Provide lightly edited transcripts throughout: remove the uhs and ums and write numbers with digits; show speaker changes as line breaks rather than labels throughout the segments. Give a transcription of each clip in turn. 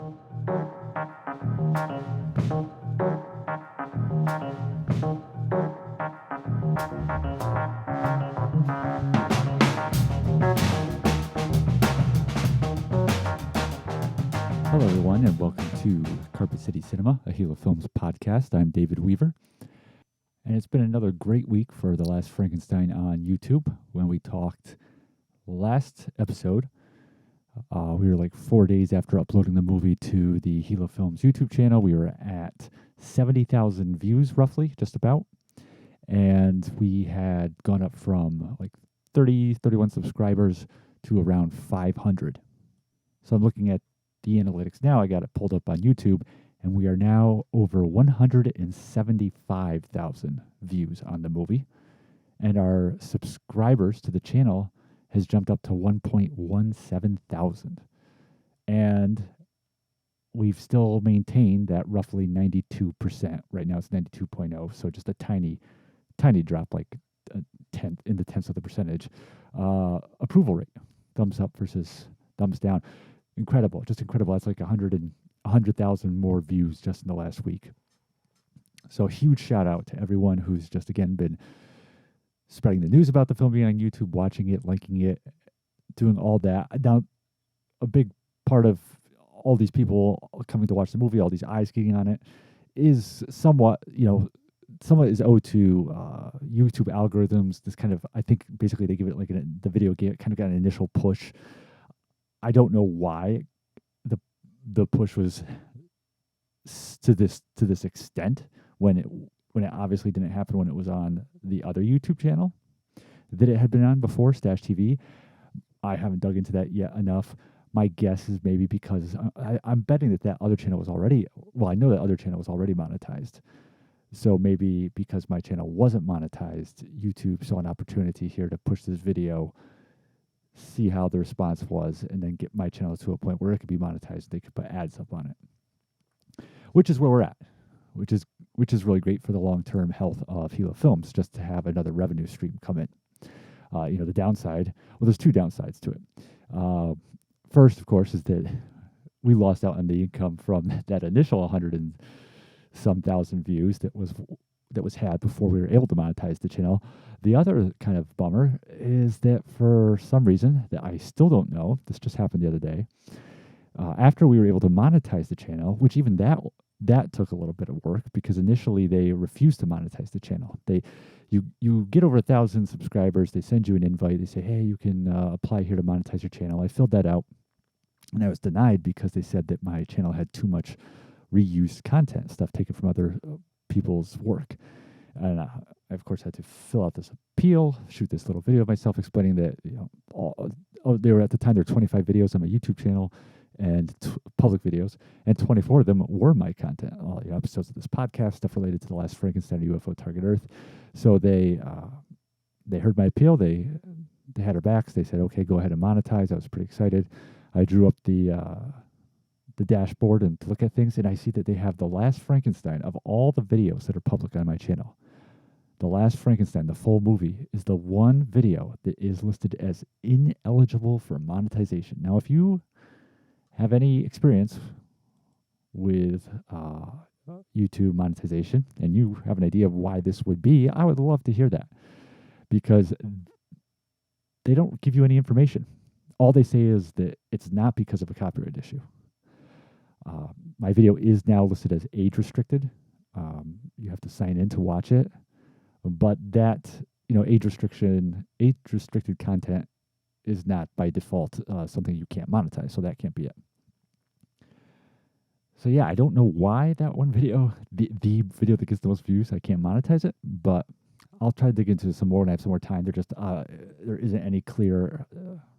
Hello, everyone, and welcome to Carpet City Cinema, a Gila Films podcast. I'm David Weaver, and it's been another great week for The Last Frankenstein on YouTube. When we talked last episode, we were like 4 days after uploading the movie to the Gila Films YouTube channel. We were at 70,000 views, roughly, just about, and we had gone up from like 31 subscribers to around 500. So I'm looking at the analytics now. I got it pulled up on YouTube, and we are now over 175,000 views on the movie. And our subscribers to the channel has jumped up to 1.17 thousand. And we've still maintained that roughly 92%. Right now it's 92.0, so just a tiny drop, like tenths of the percentage. Approval rate, thumbs up versus thumbs down. Incredible, just incredible. That's like 100,000 more views just in the last week. So a huge shout out to everyone who's just, again, been spreading the news about the film being on YouTube, watching it, liking it, doing all that. Now, a big part of all these people coming to watch the movie, all these eyes getting on it, is somewhat is owed to YouTube algorithms. This kind of, I think, basically they give it like the video game kind of got an initial push. I don't know why the push was to this extent when it obviously didn't happen when it was on the other YouTube channel that it had been on before, Stash TV. I haven't dug into that yet enough. My guess is maybe because I'm betting that other channel was already, well, I know that other channel was already monetized. So maybe because my channel wasn't monetized, YouTube saw an opportunity here to push this video, see how the response was, and then get my channel to a point where it could be monetized. They could put ads up on it, which is where we're at, which is really great for the long-term health of Gila Films, just to have another revenue stream come in. The downside, well, there's two downsides to it. First, of course, is that we lost out on the income from that initial 100 and some thousand views that was had before we were able to monetize the channel. The other kind of bummer is that for some reason that I still don't know, this just happened the other day, after we were able to monetize the channel, which even that took a little bit of work, because initially they refused to monetize the channel. You get over 1,000 subscribers, they send you an invite, they say, hey, you can apply here to monetize your channel. I filled that out, and I was denied because they said that my channel had too much reused content, stuff taken from other people's work. And I, of course, had to fill out this appeal, shoot this little video of myself explaining that, they were, at the time, there were 25 videos on my YouTube channel and public videos, and 24 of them were my content, all the episodes of this podcast, stuff related to The Last Frankenstein, UFO Target Earth. So they heard my appeal, they had our backs, they said, okay, go ahead and monetize. I was pretty excited. I drew up the dashboard and to look at things, and I see that they have The Last Frankenstein. Of all the videos that are public on my channel, The Last Frankenstein, the full movie, is the one video that is listed as ineligible for monetization. Now, if you have any experience with YouTube monetization and you have an idea of why this would be, I would love to hear that, because they don't give you any information. All they say is that it's not because of a copyright issue. My video is now listed as age restricted. You have to sign in to watch it, but that, age restricted content is not by default something you can't monetize, so that can't be it. So yeah, I don't know why that one video, the video that gets the most views, I can't monetize it, but I'll try to dig into some more when I have some more time. There isn't any clear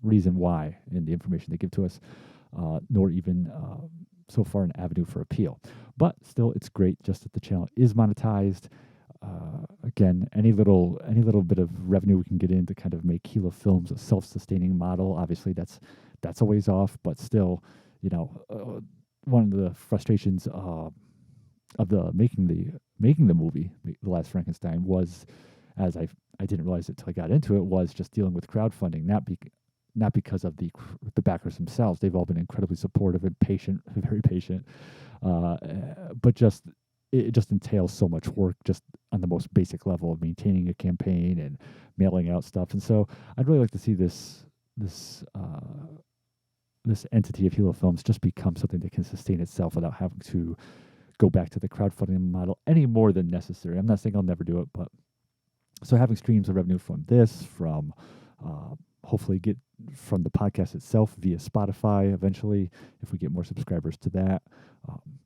reason why in the information they give to us, nor even so far an avenue for appeal. But still, it's great just that the channel is monetized. Again, any little bit of revenue we can get in to kind of make Gila Films a self-sustaining model. Obviously, that's a ways off, but still, one of the frustrations of the making the movie, The Last Frankenstein, was, as I didn't realize it till I got into it, was just dealing with crowdfunding, not because of the backers themselves. They've all been incredibly supportive and patient, very patient. Uh, but just it just entails so much work just on the most basic level of maintaining a campaign and mailing out stuff. And so I'd really like to see this this entity of Hilo Films just become something that can sustain itself without having to go back to the crowdfunding model any more than necessary. I'm not saying I'll never do it, but so having streams of revenue from this, from hopefully get from the podcast itself via Spotify eventually, if we get more subscribers to that,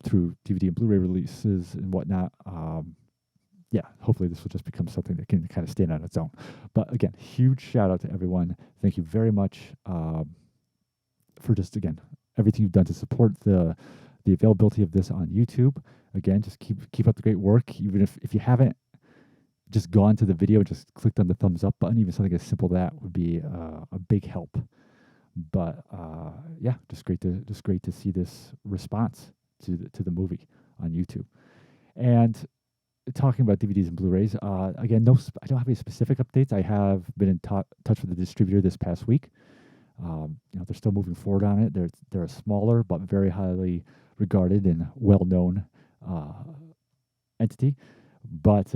through DVD and Blu-ray releases and whatnot. Yeah, hopefully this will just become something that can kind of stand on its own. But again, huge shout out to everyone. Thank you very much for just, again, everything you've done to support the availability of this on YouTube. Again, just keep up the great work. Even if you haven't just gone to the video and just clicked on the thumbs up button, even something as simple as that would be a big help. But yeah, just great to see this response to the movie on YouTube. And talking about DVDs and Blu-rays, again, I don't have any specific updates. I have been in touch with the distributor this past week. They're still moving forward on it. They're a smaller but very highly regarded and well-known entity. But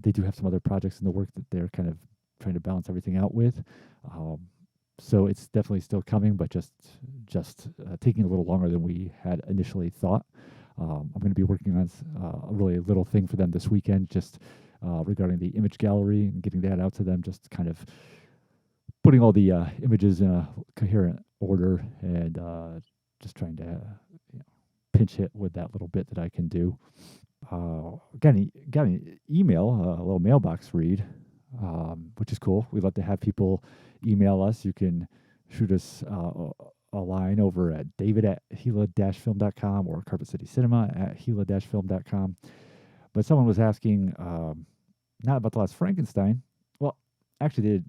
they do have some other projects in the work that they're kind of trying to balance everything out with. So it's definitely still coming, but just taking a little longer than we had initially thought. I'm going to be working on a really little thing for them this weekend, just regarding the image gallery and getting that out to them, just kind of putting all the images in a coherent order and just trying to pinch hit with that little bit that I can do. Got an email, a little mailbox read, which is cool. We love to have people email us. You can shoot us a line over at david@gila-film.com or carpetcitycinema@gila-film.com. But someone was asking, not about The Last Frankenstein. Well, actually,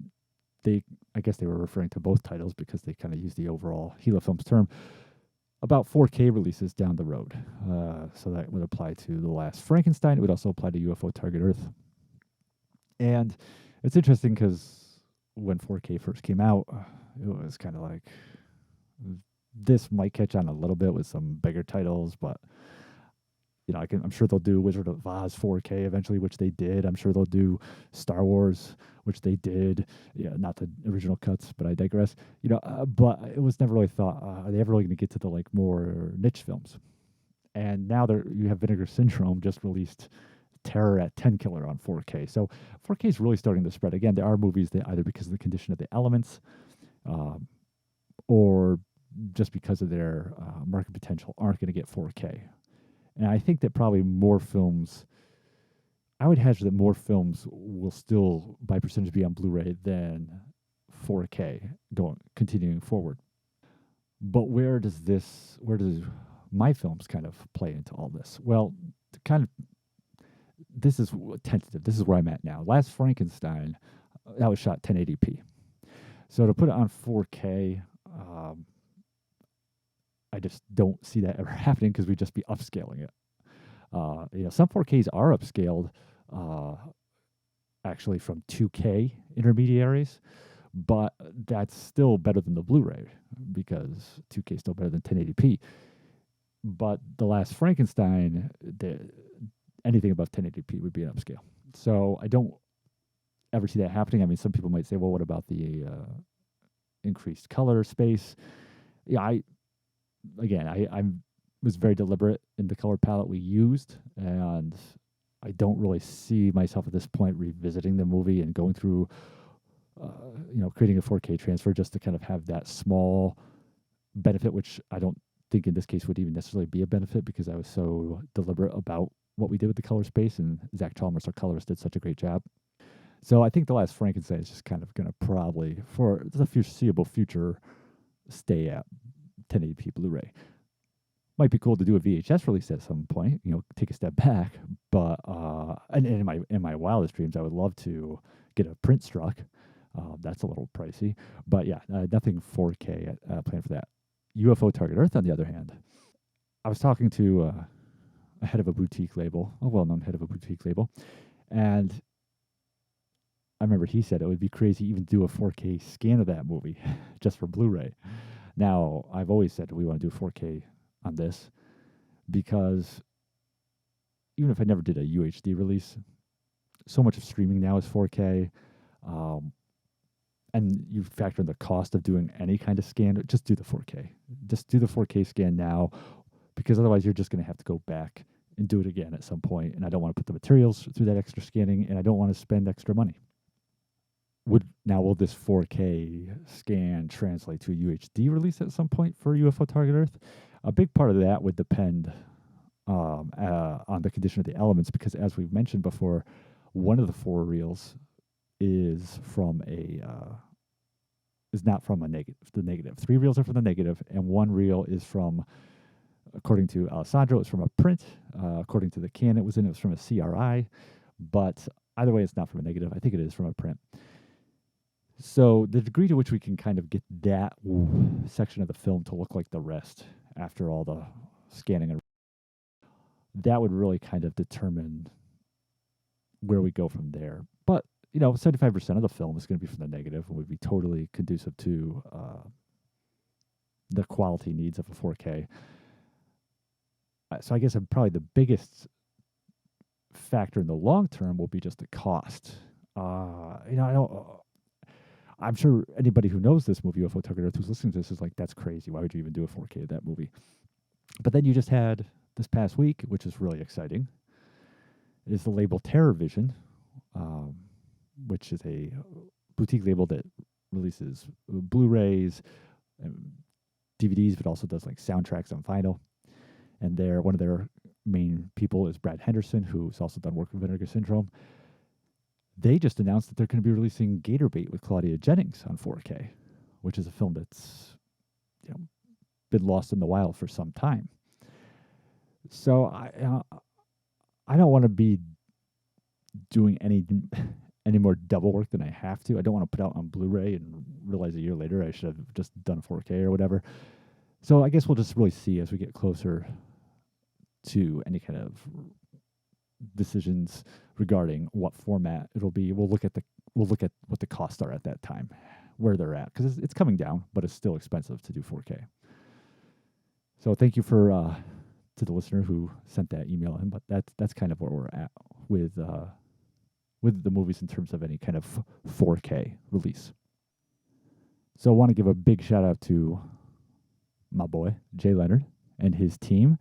I guess they were referring to both titles because they kind of use the overall Gila Films term, about 4K releases down the road. So that would apply to The Last Frankenstein. It would also apply to UFO Target Earth. And it's interesting because when 4K first came out, it was kind of like, this might catch on a little bit with some bigger titles, but I'm sure they'll do Wizard of Oz 4K eventually, which they did. I'm sure they'll do Star Wars, which they did. Yeah, not the original cuts, but I digress. But it was never really thought, are they ever really going to get to the more niche films? And now you have Vinegar Syndrome just released Terror at 10 Killer on 4K. So 4K is really starting to spread. Again, there are movies that either because of the condition of the elements, or just because of their market potential, aren't going to get 4K. And I think that probably I would hazard that more films will still, by percentage, be on Blu-ray than 4K continuing forward. But where does my films kind of play into all this? Well, this is tentative. This is where I'm at now. Last Frankenstein, that was shot 1080p. So to put it on 4K, I just don't see that ever happening because we'd just be upscaling it. Some 4Ks are upscaled, actually from 2K intermediaries, but that's still better than the Blu-ray because 2K is still better than 1080p. But The Last Frankenstein, anything above 1080p would be an upscale. So I don't ever see that happening. I mean, some people might say, well, what about the increased color space? Yeah, I was very deliberate in the color palette we used, and I don't really see myself at this point revisiting the movie and going through, creating a 4K transfer just to kind of have that small benefit, which I don't think in this case would even necessarily be a benefit because I was so deliberate about what we did with the color space, and Zach Chalmers, our colorist, did such a great job. So I think The Last Frankenstein is just kind of going to probably, for the foreseeable future, stay at 1080p Blu-ray. Might be cool to do a VHS release at some point, take a step back. But and in my wildest dreams, I would love to get a print struck. That's a little pricey, but yeah, nothing 4K planned for that. UFO Target Earth, on the other hand, I was talking to a head of a boutique label, a well-known head of a boutique label, and I remember he said it would be crazy to even do a 4K scan of that movie just for Blu-ray. Now, I've always said we want to do 4K on this because even if I never did a UHD release, so much of streaming now is 4K. Um, and you factor in the cost of doing any kind of scan, just do the 4K. Just do the 4K scan now, because otherwise you're just going to have to go back and do it again at some point. And I don't want to put the materials through that extra scanning, and I don't want to spend extra money. Will this 4K scan translate to a UHD release at some point for UFO Target Earth? A big part of that would depend on the condition of the elements, because as we've mentioned before, one of the 4 reels is from is not from the negative. 3 reels are from the negative, and 1 reel is from, according to Alessandro, it's from a print. According to the can it was from a CRI. But either way, it's not from a negative. I think it is from a print. So the degree to which we can kind of get that section of the film to look like the rest after all the scanning, and that would really kind of determine where we go from there. But 75% of the film is going to be from the negative and would be totally conducive to the quality needs of a 4K. So I guess probably the biggest factor in the long term will be just the cost. I'm sure anybody who knows this movie, UFO Target Earth, who's listening to this is like, that's crazy. Why would you even do a 4K of that movie? But then you just had this past week, which is really exciting, is the label Terror Vision, which is a boutique label that releases Blu-rays, and DVDs, but also does like soundtracks on vinyl. And one of their main people is Brad Henderson, who's also done work with Vinegar Syndrome. They just announced that they're going to be releasing Gator Bait with Claudia Jennings on 4K, which is a film that's been lost in the wild for some time. So I don't want to be doing any more double work than I have to. I don't want to put out on Blu-ray and realize a year later I should have just done 4K or whatever. So I guess we'll just really see as we get closer to any kind of decisions regarding what format it'll be. We'll look at what the costs are at that time, where they're at, because it's coming down, but it's still expensive to do 4K. So thank you to the listener who sent that email in, but that's kind of where we're at with the movies in terms of any kind of 4K release. So I want to give a big shout out to my boy Jay Leonard and his team.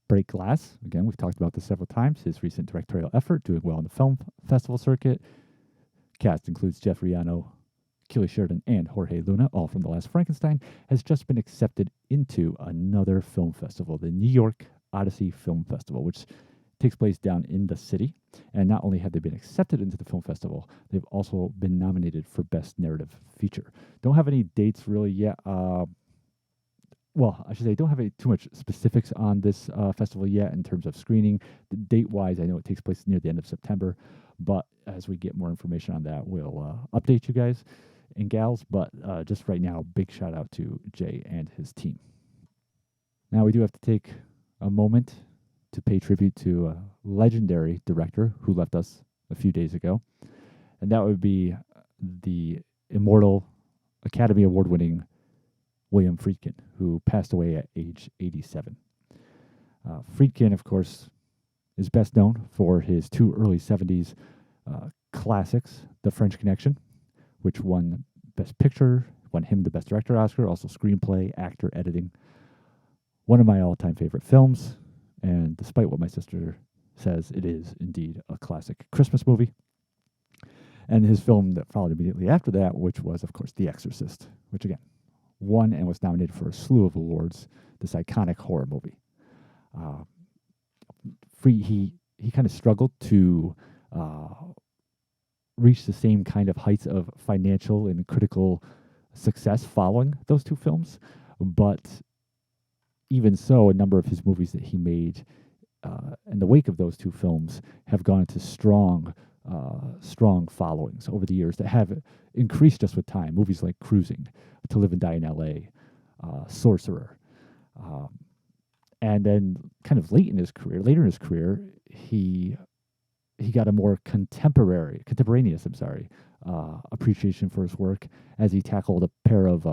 Break Glass, again, we've talked about this several times, his recent directorial effort, doing well in the film festival circuit. Cast includes Jeff Riano, Keely Sheridan, and Jorge Luna, all from The Last Frankenstein, has just been accepted into another film festival, the New York Odyssey Film Festival, which takes place down in the city. And not only have they been accepted into the film festival, they've also been nominated for Best Narrative Feature. Don't have any dates really yet. Well, I should say, don't have too much specifics on this festival yet in terms of screening. Date-wise, I know it takes place near the end of September, but as we get more information on that, we'll update you guys and gals. But just right now, big shout-out to Jay and his team. Now, we do have to take a moment to pay tribute to a legendary director who left us a few days ago, and that would be the immortal Academy Award-winning William Friedkin, who passed away at age 87. Friedkin, of course, is best known for his 2 early 70s classics, The French Connection, which won Best Picture, won him the Best Director Oscar, also screenplay, actor, editing. One of my all-time favorite films, and despite what my sister says, it is indeed a classic Christmas movie. And his film that followed immediately after that, which was, of course, The Exorcist, which, again, won and was nominated for a slew of awards, this iconic horror movie. He kind of struggled to reach the same kind of heights of financial and critical success following those 2 films, but even so, a number of his movies that he made in the wake of those 2 films have gone into strong followings over the years that have increased just with time. Movies like Cruising, To Live and Die in L.A., Sorcerer. And then kind of later in his career, he he got a more contemporaneous, appreciation for his work as he tackled a pair of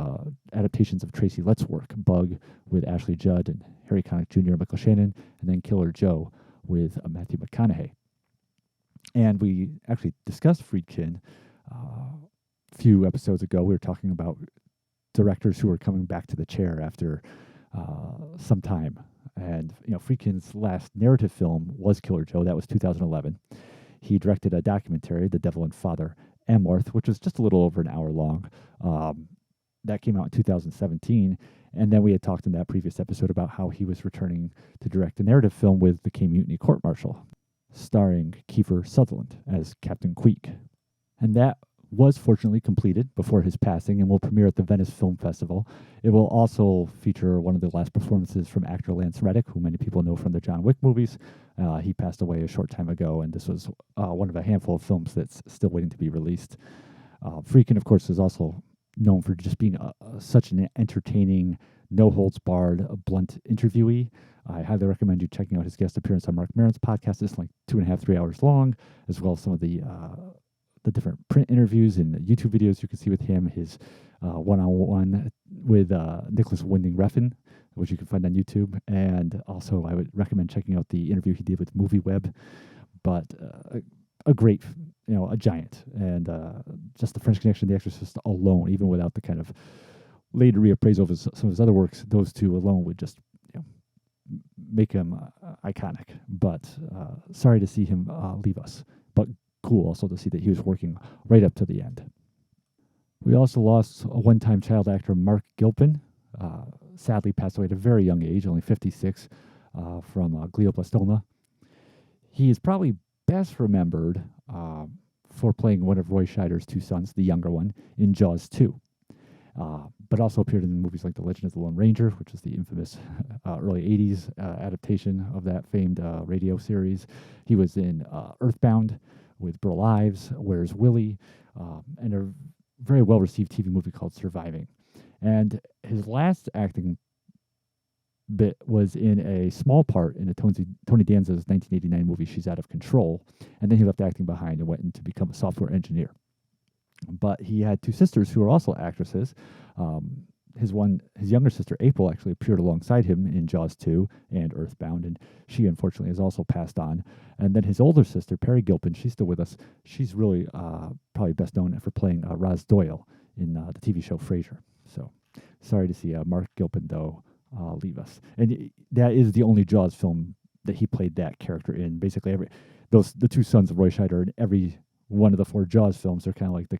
adaptations of Tracy Letts' work, Bug with Ashley Judd and Harry Connick Jr. and Michael Shannon, and then Killer Joe with Matthew McConaughey. And we actually discussed Friedkin a few episodes ago. We were talking about directors who were coming back to the chair after some time. And, Friedkin's last narrative film was Killer Joe. That was 2011. He directed a documentary, The Devil and Father Amorth, which was just a little over an hour long. That came out in 2017. And then we had talked in that previous episode about how he was returning to direct a narrative film with the K-Mutiny Court Martial, starring Kiefer Sutherland as Captain Queek. And that was fortunately completed before his passing and will premiere at the Venice Film Festival. It will also feature one of the last performances from actor Lance Reddick, who many people know from the John Wick movies. He passed away a short time ago, and this was one of a handful of films that's still waiting to be released. Friedkin, of course, is also known for just being such an entertaining, no-holds-barred, blunt interviewee. I highly recommend you checking out his guest appearance on Mark Maron's podcast. It's like 2.5, 3 hours long, as well as some of the different print interviews and YouTube videos you can see with him, his one-on-one with Nicholas Winding Refn, which you can find on YouTube. And also, I would recommend checking out the interview he did with MovieWeb. But a great, a giant. And just The French Connection, The Exorcist alone, even without the kind of later reappraisal of some of his other works, those two alone would just make him iconic. But sorry to see him leave us. But cool also to see that he was working right up to the end. We also lost a one-time child actor, Mark Gilpin. Sadly passed away at a very young age, only 56, from glioblastoma. He is probably best remembered for playing one of Roy Scheider's two sons, the younger one, in Jaws 2. But also appeared in movies like The Legend of the Lone Ranger, which is the infamous early 80s adaptation of that famed radio series. He was in Earthbound with Burl Ives, Where's Willie, and a very well-received TV movie called Surviving. And his last acting bit was in a small part in a Tony Danza's 1989 movie, She's Out of Control, and then he left acting behind and went in to become a software engineer. But he had two sisters who were also actresses. His younger sister, April, actually appeared alongside him in Jaws 2 and Earthbound, and she unfortunately has also passed on. And then his older sister, Perry Gilpin, she's still with us. She's really probably best known for playing Roz Doyle in the TV show Frasier. So sorry to see Mark Gilpin, though, leave us. And that is the only Jaws film that he played that character in. Basically, the two sons of Roy Scheider in every one of the 4 Jaws films are kind of like the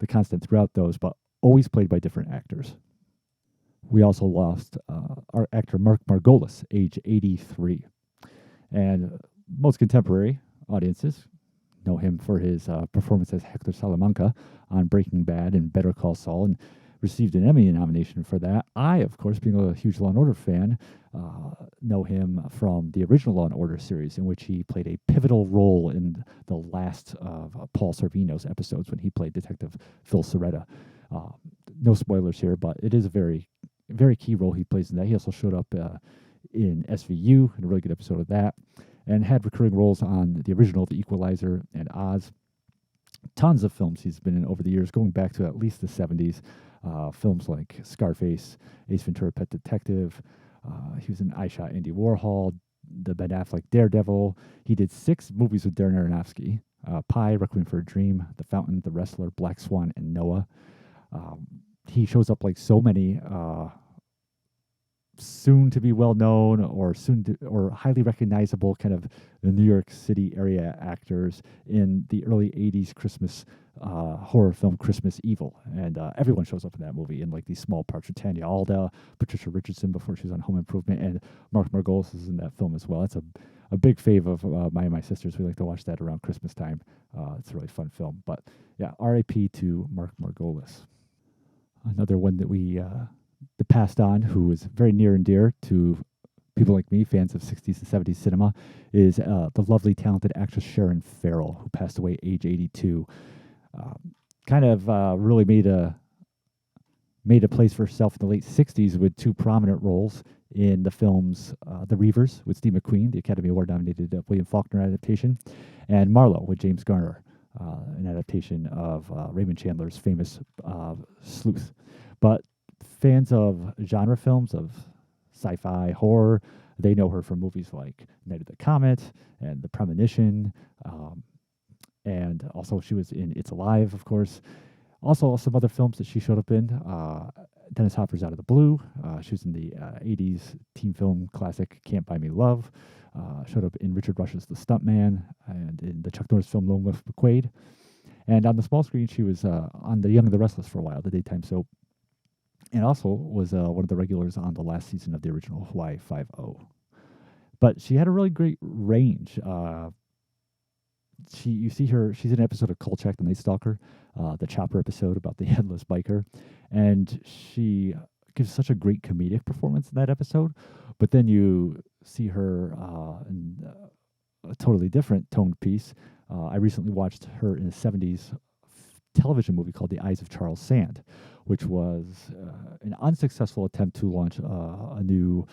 constant throughout those, but always played by different actors. We also lost our actor Mark Margolis, age 83. And most contemporary audiences know him for his performance as Hector Salamanca on Breaking Bad and Better Call Saul, and received an Emmy nomination for that. I, of course, being a huge Law & Order fan, know him from the original Law & Order series, in which he played a pivotal role in the last of Paul Sorvino's episodes when he played Detective Phil Soretta. No spoilers here, but it is a very, very key role he plays in that. He also showed up in SVU, in a really good episode of that, and had recurring roles on the original The Equalizer and Oz. Tons of films he's been in over the years, going back to at least the 70s. Films like Scarface, Ace Ventura: Pet Detective. He was in I Shot Andy Warhol, the Ben Affleck Daredevil. He did 6 movies with Darren Aronofsky: Pi, Requiem for a Dream, The Fountain, The Wrestler, Black Swan, and Noah. He shows up like so many soon to be well known or highly recognizable kind of the New York City area actors in the early 80s Christmas horror film Christmas Evil. And everyone shows up in that movie in like these small parts. With Tanya Alda, Patricia Richardson before she was on Home Improvement, and Mark Margolis is in that film as well. It's a big fave of my and my sisters. We like to watch that around Christmas time. It's a really fun film. But yeah, R.I.P. to Mark Margolis. Another one that we passed on, who is very near and dear to people like me, fans of 60s and 70s cinema, is the lovely, talented actress Sharon Farrell, who passed away at age 82. Really made a place for herself in the late 60s with 2 prominent roles in the films The Reavers with Steve McQueen, the Academy Award nominated William Faulkner adaptation, and Marlowe with James Garner, an adaptation of Raymond Chandler's famous Sleuth. But fans of genre films, of sci-fi, horror, they know her from movies like Night of the Comet and The Premonition, and also she was in It's Alive, of course. Also, some other films that she showed up in. Dennis Hopper's Out of the Blue. She was in the 80s teen film classic Can't Buy Me Love. Showed up in Richard Rush's The Stuntman and in the Chuck Norris film Lone Wolf McQuade. And on the small screen, she was on The Young and the Restless for a while, the daytime soap. And also was one of the regulars on the last season of the original Hawaii Five-0. But she had a really great range. You see her, she's in an episode of Kolchak, the Night Stalker, the Chopper episode about the headless biker. And she gives such a great comedic performance in that episode. But then you see her in a totally different toned piece. I recently watched her in a 70s television movie called The Eyes of Charles Sand, which was an unsuccessful attempt to launch a new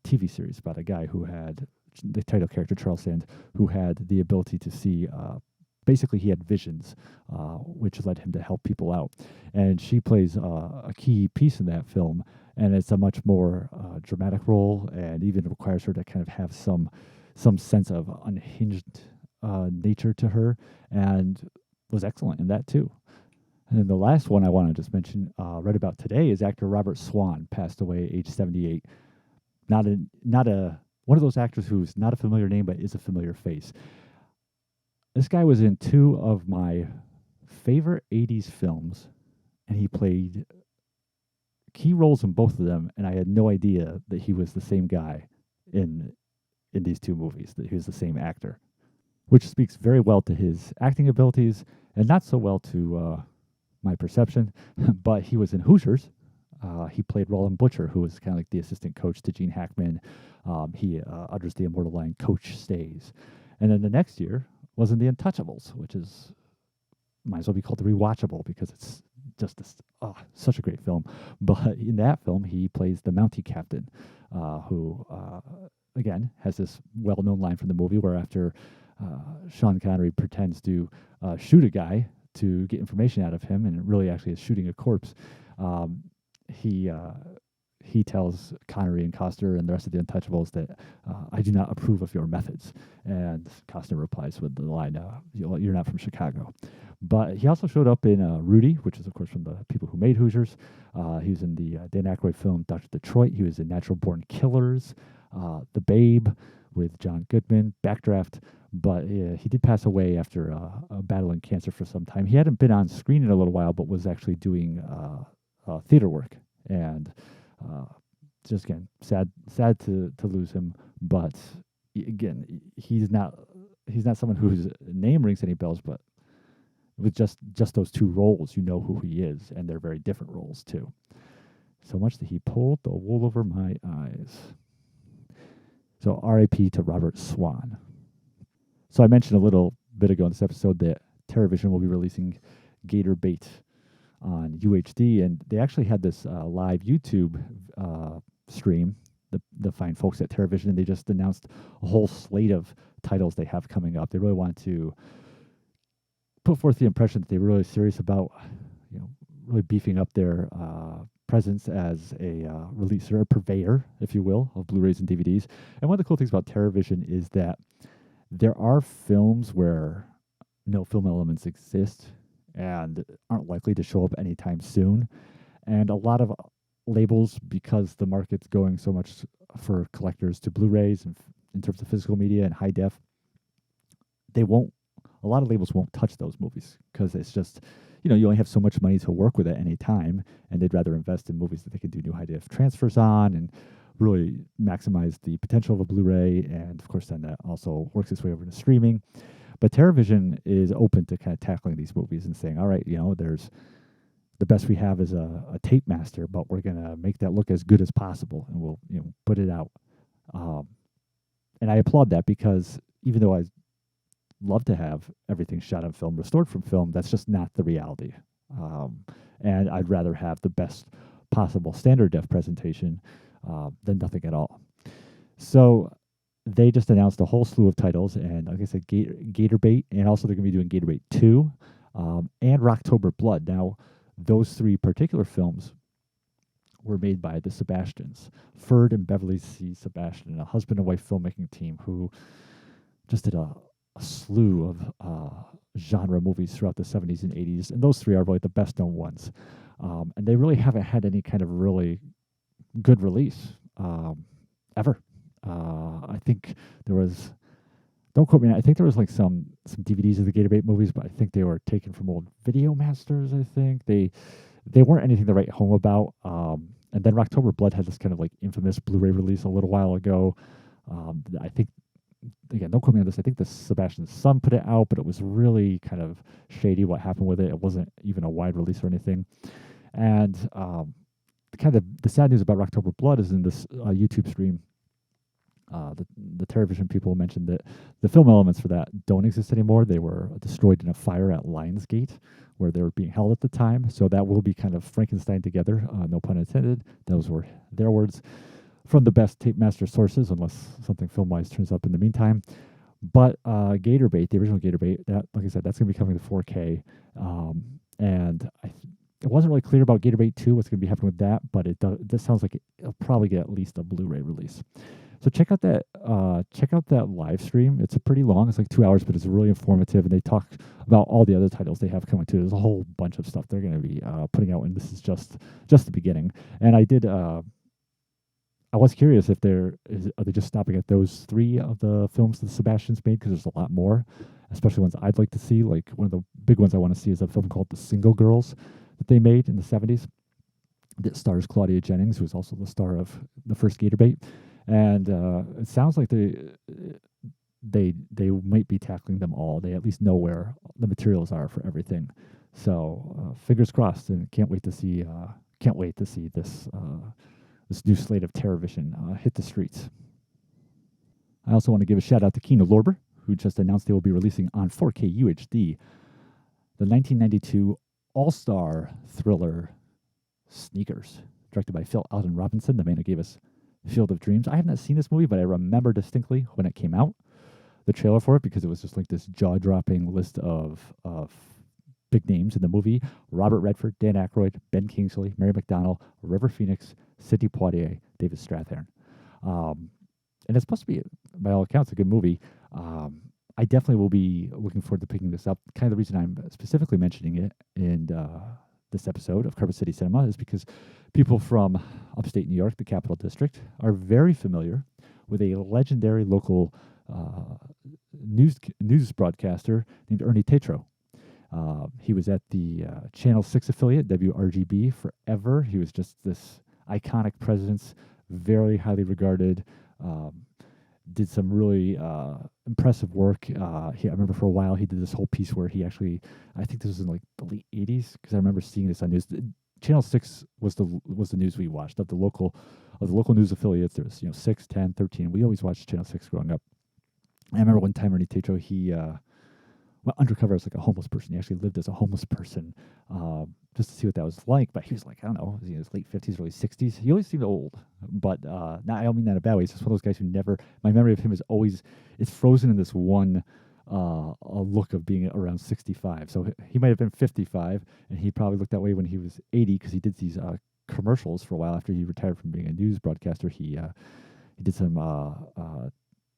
TV series about a guy who had the title character, Charles Sand, who had the ability to see, basically he had visions, which led him to help people out. And she plays a key piece in that film, and it's a much more dramatic role, and even requires her to kind of have some sense of unhinged nature to her, and was excellent in that too. And then the last one I want to just mention, read about today, is actor Robert Swan, passed away age 78. Not a one of those actors who's not a familiar name, but is a familiar face. This guy was in two of my favorite 80s films, and he played key roles in both of them, and I had no idea that he was the same guy in these two movies, that he was the same actor, which speaks very well to his acting abilities and not so well to my perception. But he was in Hoosiers. He played Roland Butcher, who was kind of like the assistant coach to Gene Hackman. He utters the immortal line, "Coach stays." And then the next year was in The Untouchables, which might as well be called the rewatchable because it's just such a great film. But in that film, he plays the Mountie captain, who, again, has this well-known line from the movie where after Sean Connery pretends to shoot a guy to get information out of him, and it really actually is shooting a corpse, he tells Connery and Costner and the rest of the Untouchables that I do not approve of your methods. And Costner replies with the line, "You're not from Chicago." But he also showed up in Rudy, which is, of course, from the people who made Hoosiers. He was in the Dan Aykroyd film Dr. Detroit. He was in Natural Born Killers, The Babe with John Goodman, Backdraft. But he did pass away after battling cancer for some time. He hadn't been on screen in a little while, but was actually doing theater work. And just again, sad to lose him. But again, he's not someone whose name rings any bells. But with just those two roles, you know who he is, and they're very different roles too. So much that he pulled the wool over my eyes. So R.I.P. to Robert Swan. So I mentioned a little bit ago in this episode that TerraVision will be releasing Gator Bait on UHD, and they actually had this live YouTube stream, the fine folks at TerraVision, and they just announced a whole slate of titles they have coming up. They really want to put forth the impression that they were really serious about, really beefing up their presence as a releaser, a purveyor, if you will, of Blu-rays and DVDs. And one of the cool things about TerraVision is that there are films where no film elements exist and aren't likely to show up anytime soon. And a lot of labels, because the market's going so much for collectors to Blu-rays and in terms of physical media and high def, a lot of labels won't touch those movies because it's just, you only have so much money to work with at any time, and they'd rather invest in movies that they can do new high def transfers on and really maximize the potential of a Blu-ray. And of course, then that also works its way over to streaming. But TerraVision is open to kind of tackling these movies and saying, all right, there's the best we have is a tape master, but we're going to make that look as good as possible, and we'll put it out. And I applaud that, because even though I love to have everything shot on film, restored from film, that's just not the reality. And I'd rather have the best possible standard def presentation than nothing at all. So they just announced a whole slew of titles, and like I said, Gator Bait, and also they're going to be doing Gator Bait 2 and Rocktober Blood. Now, those three particular films were made by the Sebastians, Ferd and Beverly C. Sebastian, a husband and wife filmmaking team who just did a slew of genre movies throughout the 70s and 80s, and those three are really the best known ones. And they really haven't had any kind of really good release ever. I think there was, don't quote me, I think there was like some DVDs of the Gator Bait movies, but I think they were taken from old Video Masters. I think they weren't anything to write home about. And then Rocktober Blood had this kind of like infamous Blu-ray release a little while ago. I think, again, don't quote me on this, I think the Sebastian's son put it out, but it was really kind of shady what happened with it. It wasn't even a wide release or anything. And kind of the sad news about Rocktober Blood is in this YouTube stream, the television people mentioned that the film elements for that don't exist anymore. They were destroyed in a fire at Lionsgate, where they were being held at the time. So that will be kind of Frankenstein together, no pun intended. Those were their words from the best tape master sources, unless something film-wise turns up in the meantime. But Gator Bait, the original Gator Bait, that, like I said, that's going to be coming to 4K. And it wasn't really clear about Gator Bait 2, what's going to be happening with that, but this sounds like it'll probably get at least a Blu-ray release. So check out that live stream. It's pretty long. It's like 2 hours, but it's really informative. And they talk about all the other titles they have coming too. There's a whole bunch of stuff they're going to be putting out, and this is just the beginning. And I was curious if are they just stopping at those three of the films that Sebastian's made, because there's a lot more, especially ones I'd like to see. Like one of the big ones I want to see is a film called The Single Girls that they made in the 70s. That stars Claudia Jennings, who is also the star of the first Gator Bait. And it sounds like they might be tackling them all. They at least know where the materials are for everything. So fingers crossed, and can't wait to see this this new slate of TerrorVision hit the streets. I also want to give a shout out to Kino Lorber, who just announced they will be releasing on 4K UHD the 1992 all-star thriller Sneakers, directed by Phil Alden Robinson, the man who gave us Field of Dreams. I have not seen this movie, but I remember distinctly when it came out, the trailer for it, because it was just like this jaw-dropping list of big names in the movie. Robert Redford, Dan Aykroyd, Ben Kingsley, Mary McDonnell, River Phoenix, Sidney Poitier, David Strathairn. And it's supposed to be, by all accounts, a good movie. I definitely will be looking forward to picking this up. Kind of the reason I'm specifically mentioning it in this episode of Carpet City Cinema is because people from upstate New York, the Capital District, are very familiar with a legendary local news broadcaster named Ernie Tetreault. He was at the Channel 6 affiliate, WRGB, forever. He was just this iconic presence, very highly regarded, did some really impressive work. I remember for a while he did this whole piece where he actually, I think this was in like the late 80s, because I remember seeing this on news. Channel 6 was the news we watched of the local news affiliates. There was 6, 10, 13. We always watched Channel 6 growing up. I remember one time Ernie Tetreault, he went undercover as like a homeless person. He actually lived as a homeless person just to see what that was like. But he was like, I don't know, in his late 50s, early 60s. He always seemed old. But I don't mean that in a bad way. He's just one of those guys who never, my memory of him is always, it's frozen in this one a look of being around 65. So he might have been 55, and he probably looked that way when he was 80, because he did these commercials for a while after he retired from being a news broadcaster. He did some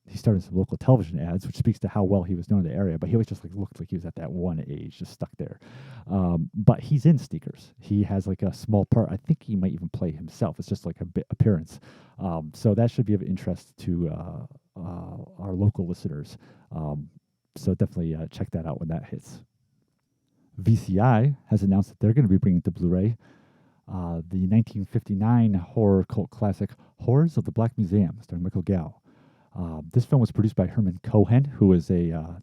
he started some local television ads, which speaks to how well he was known in the area. But he always just like looked like he was at that one age, just stuck there. But he's in Sneakers. He has like a small part. I think he might even play himself. It's just like a bit appearance. So that should be of interest to our local listeners. So definitely check that out when that hits. VCI has announced that they're going to be bringing to Blu-ray the 1959 horror cult classic Horrors of the Black Museum, starring Michael Gow. This film was produced by Herman Cohen, who is a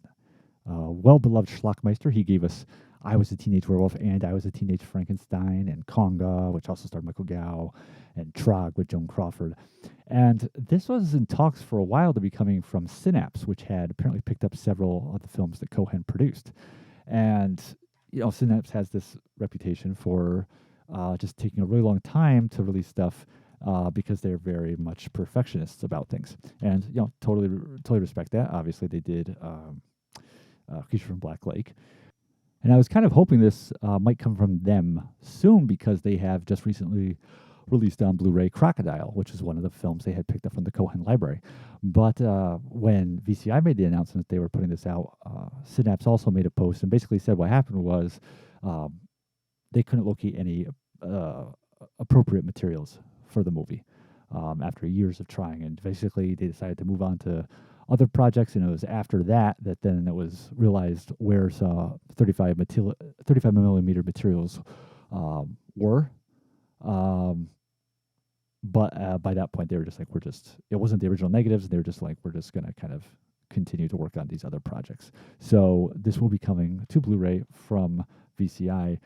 well-beloved Schlockmeister. He gave us I Was a Teenage Werewolf and I Was a Teenage Frankenstein, and Conga, which also starred Michael Gow, and Trog with Joan Crawford. And this was in talks for a while to be coming from Synapse, which had apparently picked up several of the films that Cohen produced. And, Synapse has this reputation for just taking a really long time to release stuff. because they're very much perfectionists about things. And, totally respect that. Obviously, they did Creature from Black Lake. And I was kind of hoping this might come from them soon because they have just recently released on Blu-ray Crocodile, which is one of the films they had picked up from the Cohen Library. But when VCI made the announcement they were putting this out, Synapse also made a post and basically said what happened was they couldn't locate any appropriate materials for the movie after years of trying. And basically they decided to move on to other projects, and it was after that then it was realized where 35 millimeter materials were. But by that point, they were just like, it wasn't the original negatives. They were just like, we're just going to kind of continue to work on these other projects. So this will be coming to Blu-ray from VCI.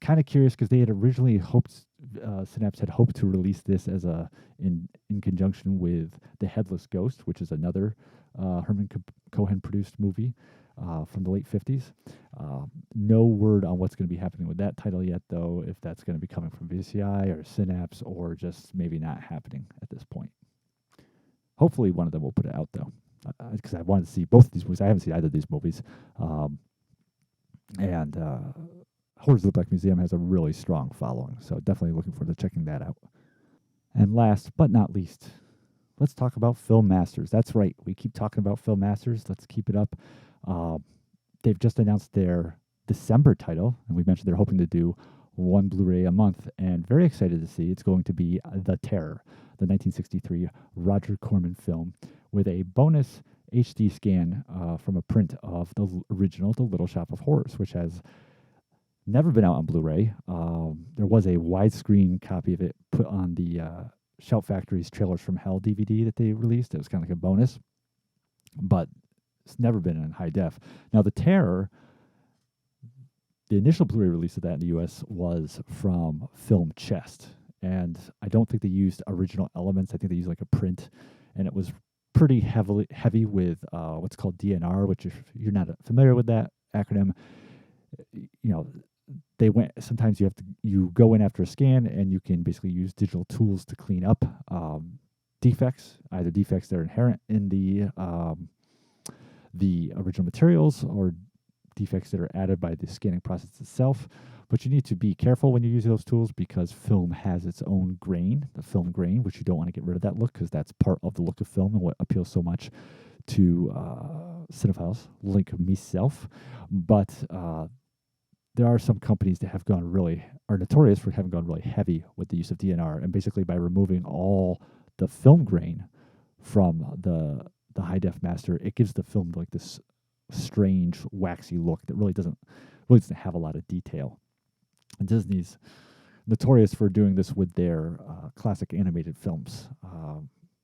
Kind of curious because they had originally hoped, Synapse had hoped to release this as in conjunction with The Headless Ghost, which is another Herman Cohen produced movie from the late 50s. No word on what's going to be happening with that title yet, though, if that's going to be coming from VCI or Synapse or just maybe not happening at this point. Hopefully one of them will put it out, though, because I wanted to see both of these movies. I haven't seen either of these movies. And Horrors of the Black Museum has a really strong following, so definitely looking forward to checking that out. And last but not least, let's talk about Film Masters. That's right, we keep talking about Film Masters. Let's keep it up. They've just announced their December title, and we mentioned they're hoping to do one Blu-ray a month, and very excited to see it's going to be The Terror, the 1963 Roger Corman film, with a bonus HD scan from a print of the original The Little Shop of Horrors, which has never been out on Blu-ray. There was a widescreen copy of it put on the Shout Factory's Trailers from Hell DVD that they released. It was kind of like a bonus, but it's never been in high def. Now, The Terror, the initial Blu-ray release of that in the U.S. was from Film Chest, and I don't think they used original elements. I think they used like a print, and it was pretty heavy with what's called DNR, which if you're not familiar with that acronym, they went. Sometimes you go in after a scan, and you can basically use digital tools to clean up defects, either defects that are inherent in the original materials or defects that are added by the scanning process itself. But you need to be careful when you use those tools because film has its own grain, the film grain, which you don't want to get rid of that look because that's part of the look of film and what appeals so much to cinephiles like myself. But there are some companies that are notorious for having gone really heavy with the use of DNR, and basically by removing all the film grain from the high def master, it gives the film like this strange waxy look that really doesn't have a lot of detail. And Disney's notorious for doing this with their classic animated films.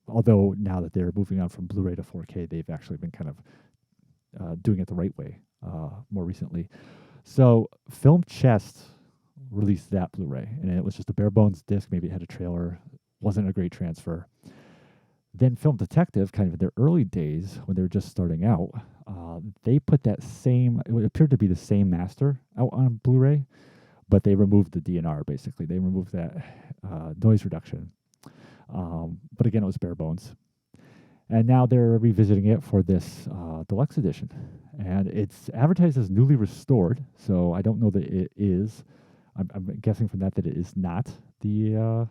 Although now that they're moving on from Blu-ray to 4K, they've actually been kind of doing it the right way more recently. So Film Chest released that Blu-ray, and it was just a bare bones disc. Maybe it had a trailer. Wasn't a great transfer. Then Film Detective, kind of in their early days when they were just starting out, they put it appeared to be the same master out on Blu-ray, but they removed the DNR, basically. They removed that noise reduction. But again, it was bare bones. And now they're revisiting it for this deluxe edition. And it's advertised as newly restored, so I don't know that it is. I'm guessing from that it is not the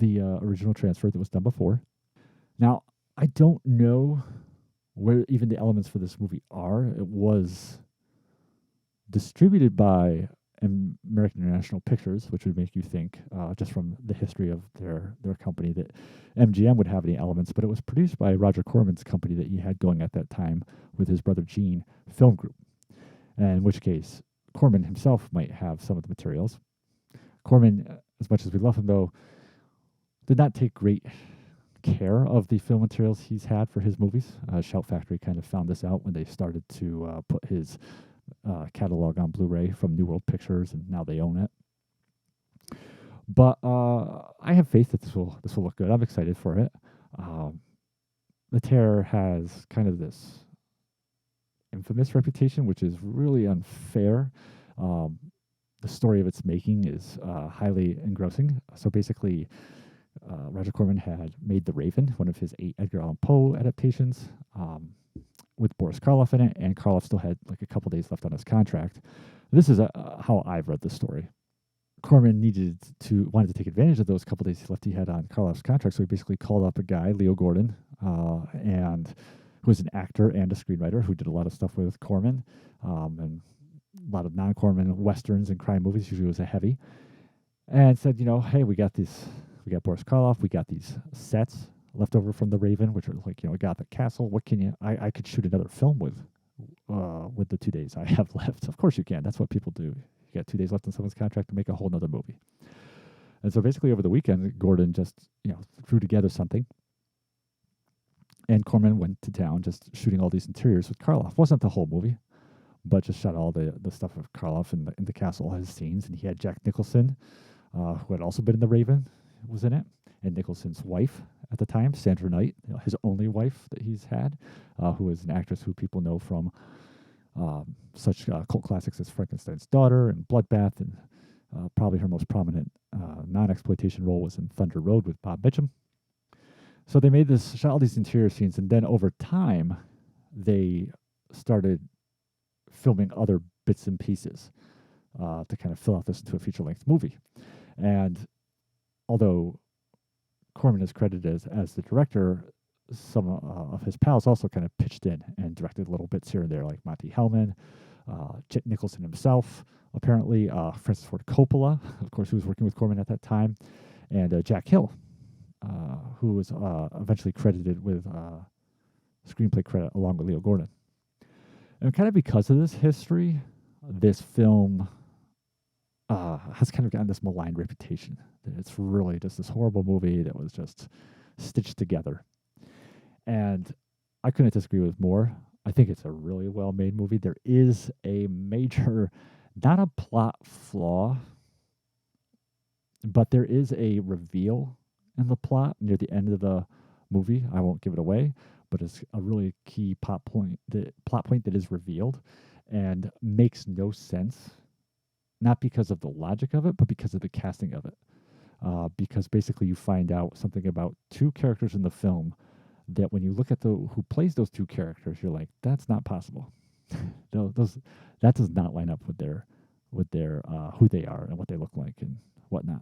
original transfer that was done before. Now, I don't know where even the elements for this movie are. It was distributed by American International Pictures, which would make you think, just from the history of their company, that MGM would have any elements, but it was produced by Roger Corman's company that he had going at that time with his brother Gene Film Group, and in which case Corman himself might have some of the materials. Corman, as much as we love him, though, did not take great care of the film materials he's had for his movies. Shout Factory kind of found this out when they started to put his catalog on Blu-ray from New World Pictures, and now they own it. But I have faith that this will look good. I'm excited for it. The Terror has kind of this infamous reputation, which is really unfair. The story of its making is highly engrossing. So basically, Roger Corman had made The Raven, one of his 8 Edgar Allan Poe adaptations, with Boris Karloff in it, and Karloff still had like a couple days left on his contract. This is how I've read the story. Corman wanted to take advantage of those couple days left he had on Karloff's contract, so he basically called up a guy, Leo Gordon, and who was an actor and a screenwriter who did a lot of stuff with Corman, and a lot of non-Corman westerns and crime movies. Usually was a heavy, and said, hey, we got Boris Karloff, we got these sets left over from The Raven, which are like, Gothic Castle. What can you? I could shoot another film with the 2 days I have left. Of course you can. That's what people do. You got 2 days left in someone's contract to make a whole nother movie. And so basically over the weekend, Gordon just, threw together something. And Corman went to town just shooting all these interiors with Karloff. Wasn't the whole movie, but just shot all the stuff of Karloff in the castle, his scenes. And he had Jack Nicholson, who had also been in The Raven, was in it. And Nicholson's wife at the time, Sandra Knight, his only wife that he's had, who was an actress who people know from such cult classics as Frankenstein's Daughter and Bloodbath, and probably her most prominent non-exploitation role was in Thunder Road with Bob Mitchum. So they shot all these interior scenes, and then over time, they started filming other bits and pieces to kind of fill out this into a feature-length movie. And although Corman is credited as the director, some of his pals also kind of pitched in and directed little bits here and there, like Monty Hellman, Jack Nicholson himself, apparently, Francis Ford Coppola, of course, who was working with Corman at that time, and Jack Hill, who was eventually credited with screenplay credit along with Leo Gordon. And kind of because of this history, this film has kind of gotten this maligned reputation. It's really just this horrible movie that was just stitched together. And I couldn't disagree with more. I think it's a really well-made movie. There is a major, not a plot flaw, but there is a reveal in the plot near the end of the movie. I won't give it away, but it's a really key plot point that is revealed and makes no sense. Not because of the logic of it, but because of the casting of it. Because basically you find out something about 2 characters in the film that when you look at who plays those 2 characters, you're like, that's not possible. That does not line up with their who they are and what they look like and whatnot.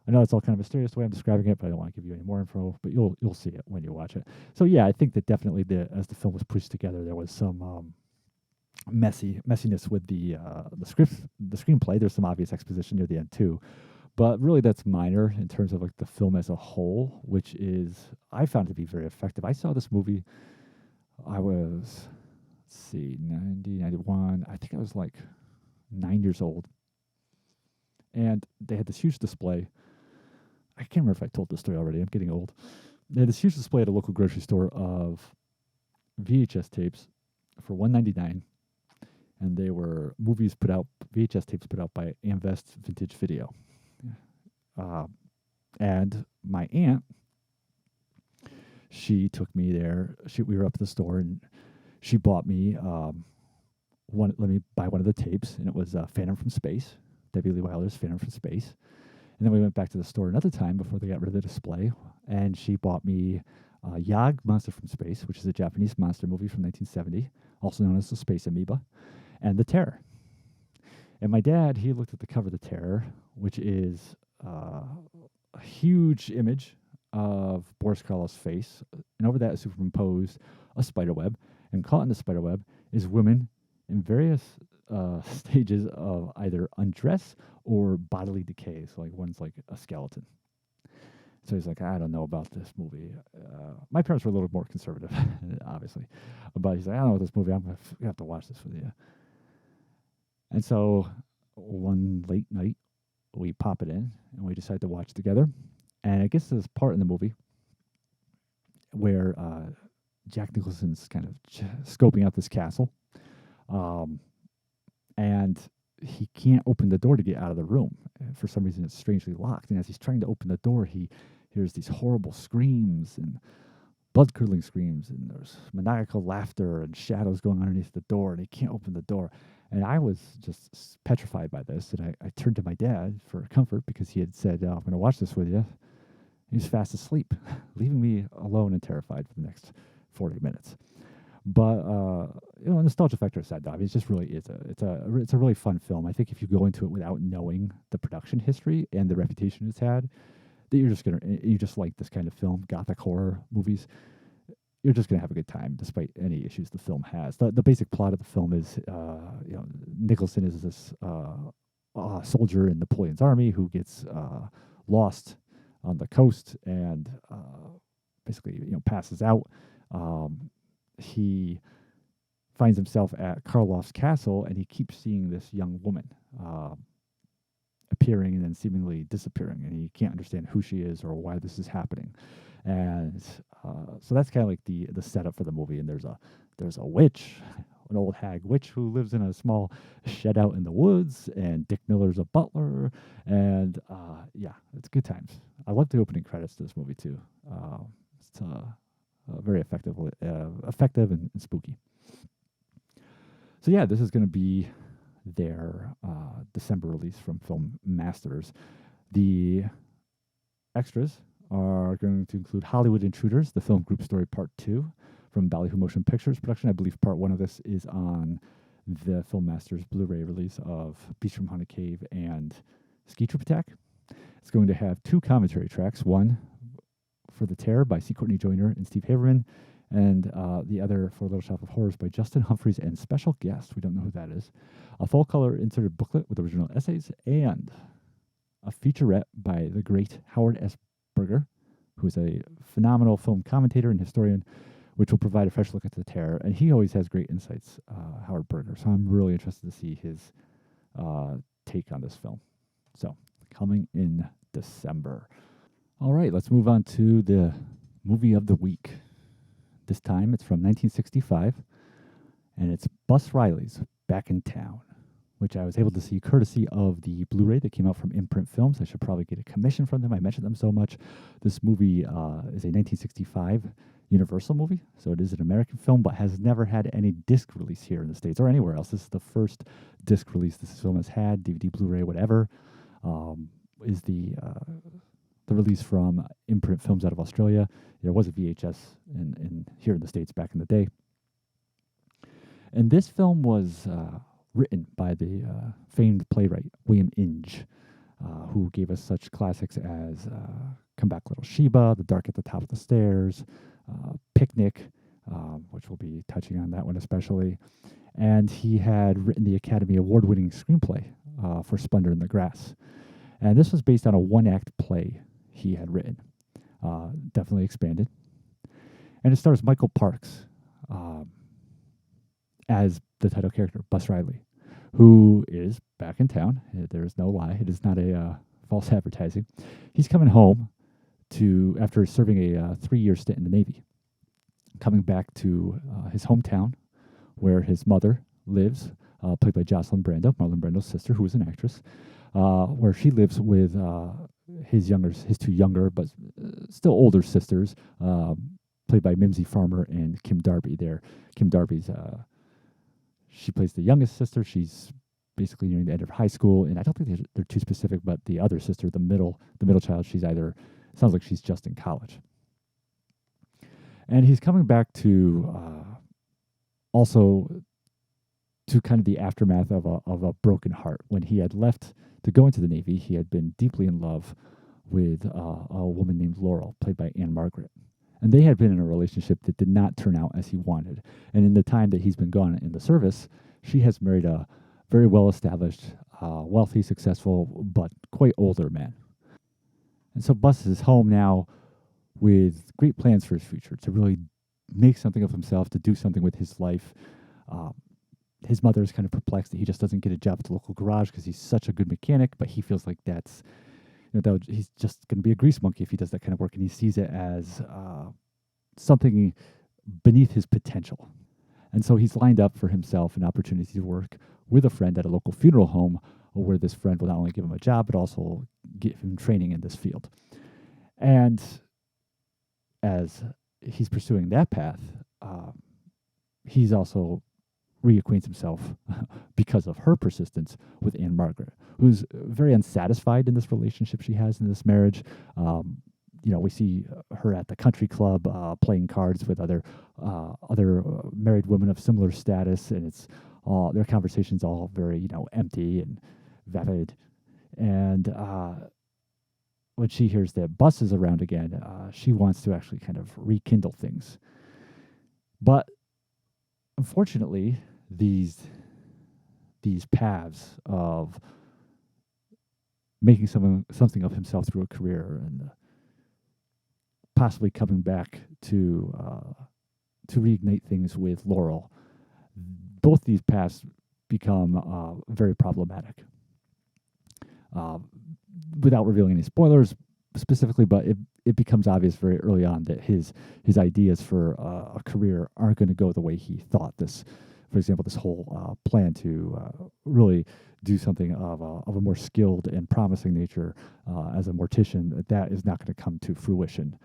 I know it's all kind of mysterious the way I'm describing it, but I don't want to give you any more info. But you'll see it when you watch it. So yeah, I think that definitely as the film was pushed together, there was some messiness with the screenplay. There's some obvious exposition near the end too, but really that's minor in terms of like the film as a whole, which I found to be very effective. I saw this movie, I was 90, 91, I think I was like 9 years old, and they had this huge display. I can't remember if I told this story already, I'm getting old. They had this huge display at a local grocery store of VHS tapes for $1.99. And they were VHS tapes put out by Amvest Vintage Video. And my aunt, she took me there. We were up at the store, and she bought me let me buy one of the tapes, and it was Phantom from Space, W. Lee Wilder's Phantom from Space. And then we went back to the store another time before they got rid of the display, and she bought me Yag, Monster from Space, which is a Japanese monster movie from 1970, also known as the Space Amoeba, and The Terror. And my dad, he looked at the cover of The Terror, which is a huge image of Boris Karloff's face, and over that is superimposed a spider web, and caught in the spider web is women in various stages of either undress or bodily decay. So like one's like a skeleton. So he's like, I don't know about this movie. My parents were a little more conservative, obviously. But he's like, I don't know about this movie. I'm going to have to watch this with you. And so one late night, we pop it in, and we decide to watch together. And I guess there's part in the movie where Jack Nicholson's kind of scoping out this castle. And he can't open the door to get out of the room. For some reason, it's strangely locked. And as he's trying to open the door, he hears these horrible screams and blood-curdling screams, and there's maniacal laughter and shadows going underneath the door, and he can't open the door. And I was just petrified by this, and I turned to my dad for comfort because he had said, I'm going to watch this with you. He's fast asleep, leaving me alone and terrified for the next 40 minutes. But nostalgia factor aside, though, I mean, it just really is it's a really fun film. I think if you go into it without knowing the production history and the reputation it's had, that you just like this kind of film, gothic horror movies. You're just gonna have a good time, despite any issues the film has. The basic plot of the film is, Nicholson is this soldier in Napoleon's army who gets lost on the coast and basically passes out. He finds himself at Karloff's castle, and he keeps seeing this young woman appearing and then seemingly disappearing, and he can't understand who she is or why this is happening. And so that's kind of like the setup for the movie. And there's a witch, an old hag witch who lives in a small shed out in the woods, and Dick Miller's a butler, and it's good times. I love the opening credits to this movie too. It's very effective and spooky. So yeah, this is going to be their December release from Film Masters. The extras are going to include Hollywood Intruders, the film group story part 2 from Ballyhoo Motion Pictures production. I believe part 1 of this is on the Film Masters Blu-ray release of Beast from Haunted Cave and Ski Troop Attack. It's going to have 2 commentary tracks, one for The Terror by C. Courtney Joyner and Steve Haverman, and the other for Little Shop of Horrors by Justin Humphreys and special guest, we don't know who that is, a full-color inserted booklet with original essays, and a featurette by the great Howard S. Berger, who is a phenomenal film commentator and historian, which will provide a fresh look at The Terror. And he always has great insights, Howard Berger. So I'm really interested to see his take on this film. So, coming in December. All right, let's move on to the movie of the week. This time it's from 1965, and it's Bus Riley's Back in Town, which I was able to see courtesy of the Blu-ray that came out from Imprint Films. I should probably get a commission from them. I mentioned them so much. This movie is a 1965 Universal movie, so it is an American film, but has never had any disc release here in the States or anywhere else. This is the first disc release this film has had, DVD, Blu-ray, whatever. Is the release from Imprint Films out of Australia. There was a VHS in here in the States back in the day. And this film was written by the famed playwright William Inge, who gave us such classics as Come Back Little Sheba, The Dark at the Top of the Stairs, Picnic, which we'll be touching on that one especially. And he had written the Academy Award-winning screenplay for Splendor in the Grass. And this was based on a one-act play he had written, definitely expanded. And it stars Michael Parks as the title character, Bus Riley, who is back in town. There is no lie. It is not a false advertising. He's coming home after serving a 3-year stint in the Navy, coming back to his hometown where his mother lives, played by Jocelyn Brando, Marlon Brando's sister, who is an actress, where she lives with his 2 younger but still older sisters, played by Mimsy Farmer and Kim Darby. Kim Darby's she plays the youngest sister. She's basically nearing the end of high school, and I don't think they're too specific. But the other sister, the middle child, sounds like she's just in college. And he's coming back to also to kind of the aftermath of a broken heart. When he had left to go into the Navy, he had been deeply in love with a woman named Laurel, played by Ann-Margret. And they had been in a relationship that did not turn out as he wanted. And in the time that he's been gone in the service, she has married a very well-established, wealthy, successful, but quite older man. And so Bus is home now with great plans for his future, to really make something of himself, to do something with his life. His mother is kind of perplexed that he just doesn't get a job at the local garage because he's such a good mechanic, but he feels like he's just going to be a grease monkey if he does that kind of work, and he sees it as something beneath his potential. And so he's lined up for himself an opportunity to work with a friend at a local funeral home, where this friend will not only give him a job, but also give him training in this field. And as he's pursuing that path, he's also reacquaints himself because of her persistence with Ann-Margret, who's very unsatisfied in this relationship she has in this marriage. we see her at the country club playing cards with other married women of similar status, and it's all their conversations all very empty and vapid. And when she hears that Bus is around again, she wants to actually kind of rekindle things. But unfortunately, these paths of making something of himself through a career and possibly coming back to reignite things with Laurel, both these paths become very problematic. Without revealing any spoilers specifically, but it becomes obvious very early on that his ideas for a career aren't going to go the way he thought. For example, this whole plan to really do something of a more skilled and promising nature as a mortician, that is not going to come to fruition.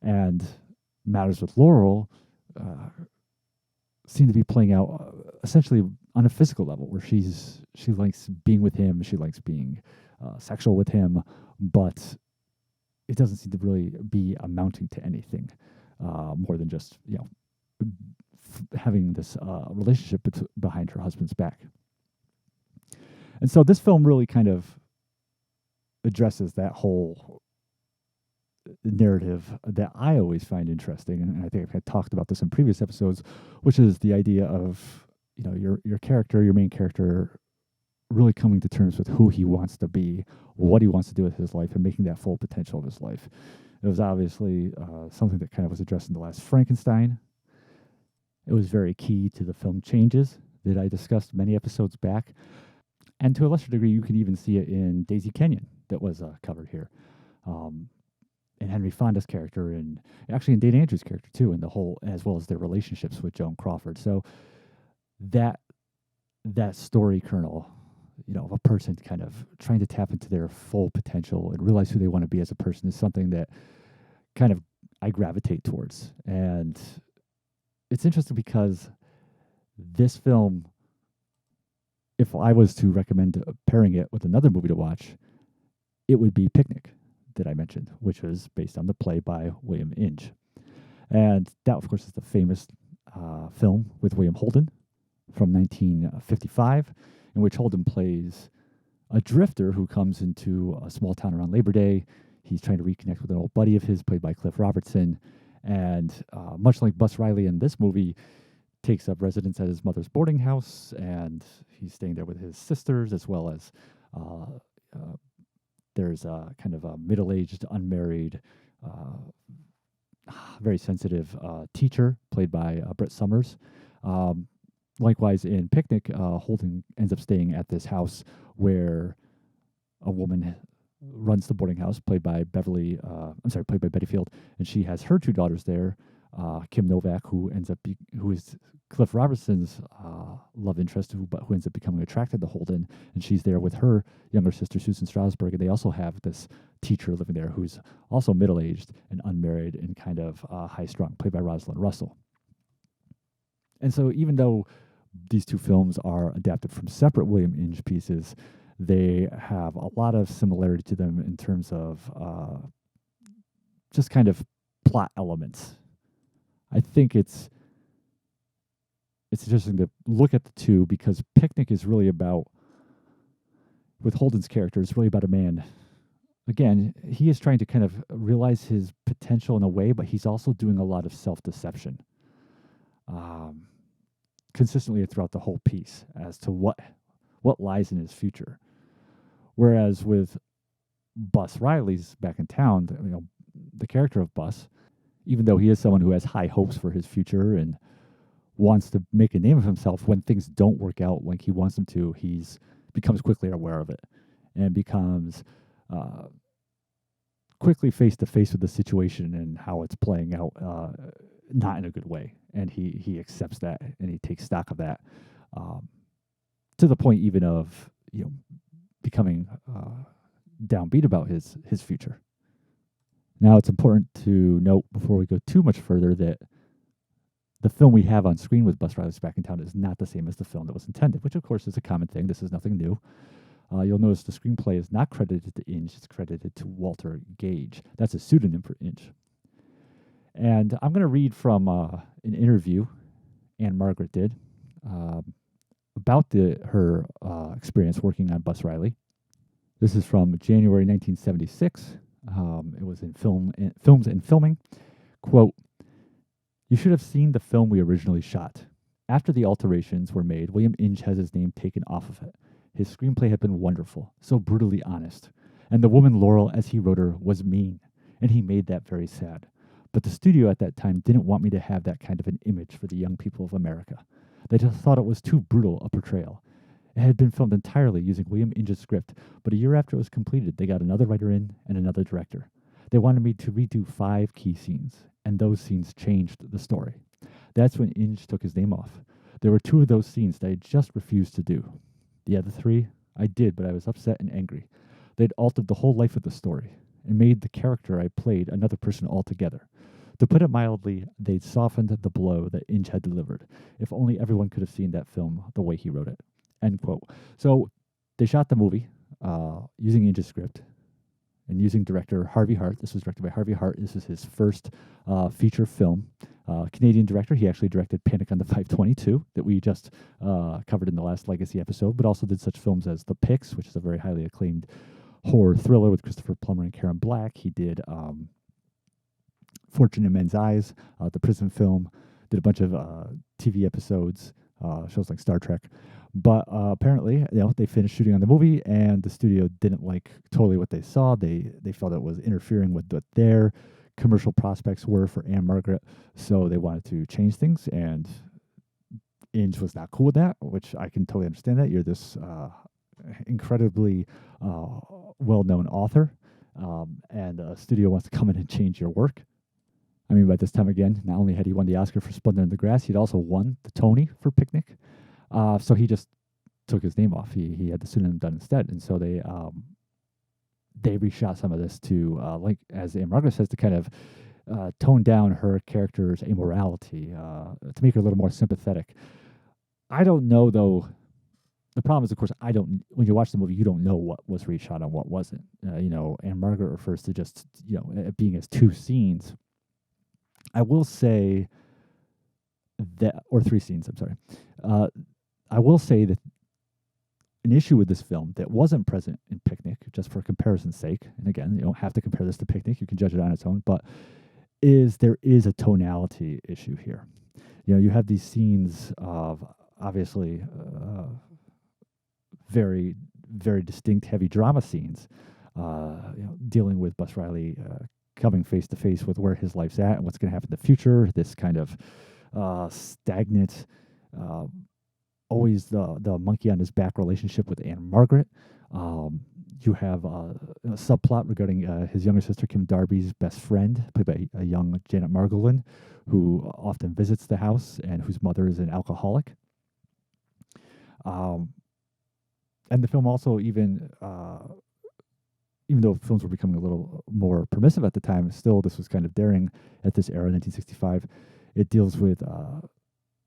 And matters with Laurel seem to be playing out essentially on a physical level, where she likes being with him, she likes being sexual with him, but it doesn't seem to really be amounting to anything more than just having this relationship behind her husband's back. And so this film really kind of addresses that whole narrative that I always find interesting, and I think I've talked about this in previous episodes, which is the idea of your main character, really coming to terms with who he wants to be, what he wants to do with his life, and making that full potential of his life. It was obviously something that kind of was addressed in The Last Frankenstein. It was very key to the film Changes that I discussed many episodes back. And to a lesser degree, you can even see it in Daisy Kenyon that was covered here. And Henry Fonda's character, and actually in Dana Andrews' character too, and the whole, as well as their relationships with Joan Crawford. So that story kernel, of a person kind of trying to tap into their full potential and realize who they want to be as a person, is something that kind of I gravitate towards. And it's interesting because this film, if I was to recommend pairing it with another movie to watch, it would be Picnic, that I mentioned, which was based on the play by William Inge. And that, of course, is the famous film with William Holden from 1955, in which Holden plays a drifter who comes into a small town around Labor Day. He's trying to reconnect with an old buddy of his, played by Cliff Robertson. And much like Bus Riley in this movie, takes up residence at his mother's boarding house, and he's staying there with his sisters, as well as there's a kind of a middle-aged, unmarried, very sensitive teacher, played by Brett Summers. Likewise, in Picnic, Holden ends up staying at this house where a woman runs the boarding house, played by Betty Field, and she has her two daughters there, Kim Novak, who is Cliff Robertson's love interest, who ends up becoming attracted to Holden, and she's there with her younger sister Susan Strasberg, and they also have this teacher living there who's also middle-aged and unmarried and kind of high-strung, played by Rosalind Russell. And so even though these two films are adapted from separate William Inge pieces, they have a lot of similarity to them in terms of just kind of plot elements. I think it's interesting to look at the two, because Picnic is really about, with Holden's character, it's really about a man. Again, he is trying to kind of realize his potential in a way, but he's also doing a lot of self-deception. Consistently throughout the whole piece as to what lies in his future. Whereas with Bus Riley's Back in Town, the character of Bus, even though he is someone who has high hopes for his future and wants to make a name of himself, when things don't work out like he wants them to, he's becomes quickly aware of it and becomes quickly face to face with the situation and how it's playing out, not in a good way. And he accepts that, and he takes stock of that, to the point even of becoming downbeat about his future. Now, it's important to note before we go too much further that the film we have on screen with Bus Riley's Back in Town is not the same as the film that was intended, which of course is a common thing. This is nothing new. You'll notice the screenplay is not credited to Inge, it's credited to Walter Gage. That's a pseudonym for Inge. And I'm going to read from an interview Ann-Margret did about her experience working on Bus Riley. This is from January 1976. It was in Films and Filming. Quote, "You should have seen the film we originally shot. After the alterations were made, William Inge has his name taken off of it. His screenplay had been wonderful, so brutally honest. And the woman Laurel, as he wrote her, was mean, and he made that very sad. But the studio at that time didn't want me to have that kind of an image for the young people of America. They just thought it was too brutal a portrayal. It had been filmed entirely using William Inge's script, but a year after it was completed, they got another writer in and another director. They wanted me to redo 5 key scenes, and those scenes changed the story. That's when Inge took his name off. There were 2 of those scenes that I just refused to do. The other 3, I did, but I was upset and angry. They'd altered the whole life of the story and made the character I played another person altogether. To put it mildly, they'd softened the blow that Inge had delivered. If only everyone could have seen that film the way he wrote it." End quote. So they shot the movie using Inge's script and using director Harvey Hart. This was directed by Harvey Hart. This is his first feature film. Canadian director. He actually directed Panic on the 522 that we just covered in the last Legacy episode, but also did such films as The Pix, which is a very highly acclaimed horror thriller with Christopher Plummer and Karen Black. He did Fortune in Men's Eyes, the prison film, did a bunch of TV episodes, shows like Star Trek. But apparently, they finished shooting on the movie, and the studio didn't like totally what they saw. They felt it was interfering with what their commercial prospects were for Ann-Margret, so they wanted to change things, and Inge was not cool with that, which I can totally understand that. You're this incredibly well-known author, and a studio wants to come in and change your work. I mean, by this time, again, not only had he won the Oscar for Splendor in the Grass, he'd also won the Tony for Picnic. So he just took his name off. He had the pseudonym done instead. And so they reshot some of this to, like, as Ann-Margret says, to kind of tone down her character's amorality, to make her a little more sympathetic. I don't know, though. The problem is, of course, when you watch the movie, you don't know what was reshot and what wasn't. Ann-Margret refers to just, it being as 2 scenes. I will say that, or 3 scenes, I'm sorry. I will say that an issue with this film that wasn't present in Picnic, just for comparison's sake, and again, you don't have to compare this to Picnic, you can judge it on its own, but there is a tonality issue here. You have these scenes of, obviously, very, very distinct heavy drama scenes, dealing with Bus Riley coming face to face with where his life's at and what's going to happen in the future, this kind of stagnant, always the monkey on his back relationship with Ann-Margret. You have a subplot regarding his younger sister, Kim Darby's best friend, played by a young Janet Margolin, who often visits the house and whose mother is an alcoholic. And the film also, even though films were becoming a little more permissive at the time, still this was kind of daring at this era, 1965. It deals with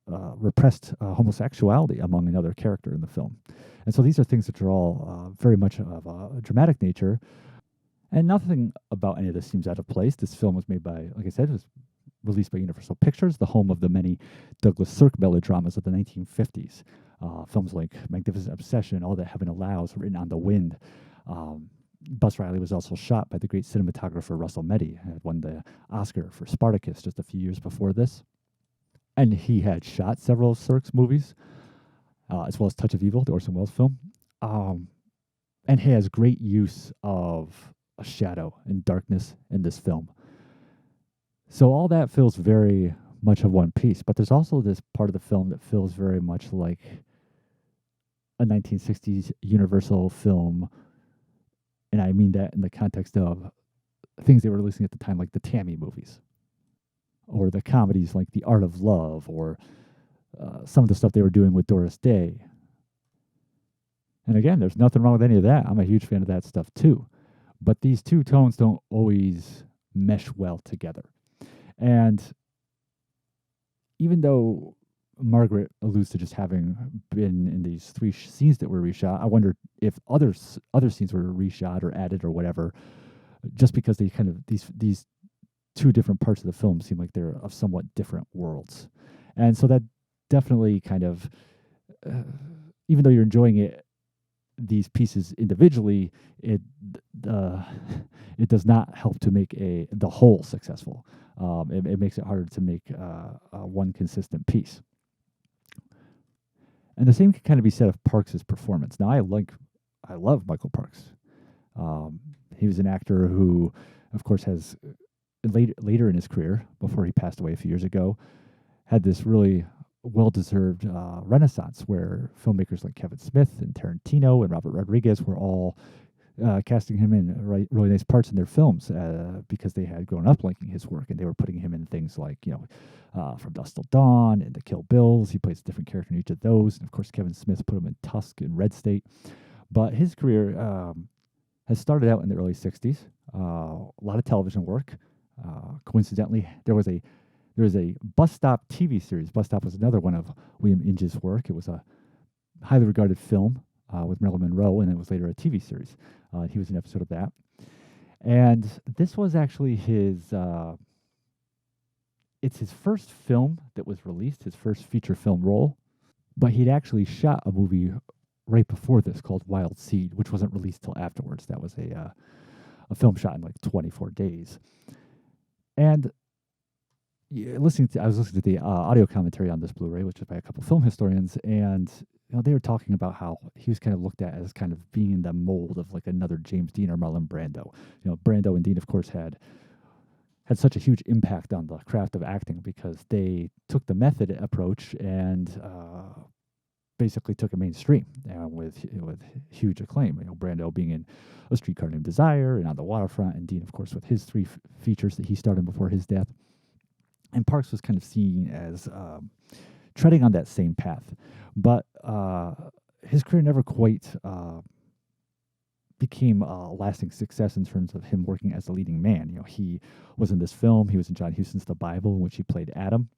repressed homosexuality among another character in the film. And so these are things that are all very much of a dramatic nature. And nothing about any of this seems out of place. This film was made by, like I said, it was released by Universal Pictures, the home of the many Douglas Sirk melodramas of the 1950s. Films like Magnificent Obsession, All That Heaven Allows, Written on the Wind. Bus Riley was also shot by the great cinematographer Russell Meddy, and had won the Oscar for Spartacus just a few years before this. And he had shot several of Sirk's movies, as well as Touch of Evil, the Orson Welles film. And he has great use of a shadow and darkness in this film. So all that feels very much of one piece. But there's also this part of the film that feels very much like a 1960s Universal film. And I mean that in the context of things they were releasing at the time, like the Tammy movies, or the comedies like The Art of Love, or some of the stuff they were doing with Doris Day. And again, there's nothing wrong with any of that. I'm a huge fan of that stuff too. But these two tones don't always mesh well together. And even though Margaret alludes to just having been in these three scenes that were reshot. I wonder if other scenes were reshot or added or whatever, just because they kind of these two different parts of the film seem like they're of somewhat different worlds, and so that definitely kind of, uh, even though you're enjoying these pieces individually, it uh, it does not help to make the whole successful. It makes it harder to make one consistent piece. And the same can kind of be said of Parks's performance. Now, I love Michael Parks. Um, he was an actor who, of course, has later in his career, before he passed away a few years ago, had this really well-deserved renaissance where filmmakers like Kevin Smith and Tarantino and Robert Rodriguez were all casting him in really nice parts in their films because they had grown up liking his work, and they were putting him in things like, From Dusk Till Dawn and The Kill Bills. He plays a different character in each of those, and of course Kevin Smith put him in Tusk and Red State. But his career has started out in the early '60s. A lot of television work. Coincidentally, there was a Bus Stop TV series. Bus Stop was another one of William Inge's work. It was a highly regarded film with Marilyn Monroe, and it was later a TV series. He was an episode of that. And this was actually it's his first film that was released, his first feature film role. But he'd actually shot a movie right before this called Wild Seed, which wasn't released till afterwards. That was a film shot in like 24 days. And I was listening to the audio commentary on this Blu-ray, which is by a couple film historians, and they were talking about how he was kind of looked at as kind of being in the mold of like another James Dean or Marlon Brando. Brando and Dean, of course, had such a huge impact on the craft of acting because they took the method approach and basically took it mainstream with huge acclaim. Brando being in A Streetcar Named Desire and On the Waterfront, and Dean, of course, with his three features that he starred in before his death. And Parks was kind of seen as treading on that same path. But his career never quite became a lasting success in terms of him working as a leading man. He was in this film. He was in John Huston's The Bible, in which he played Adam.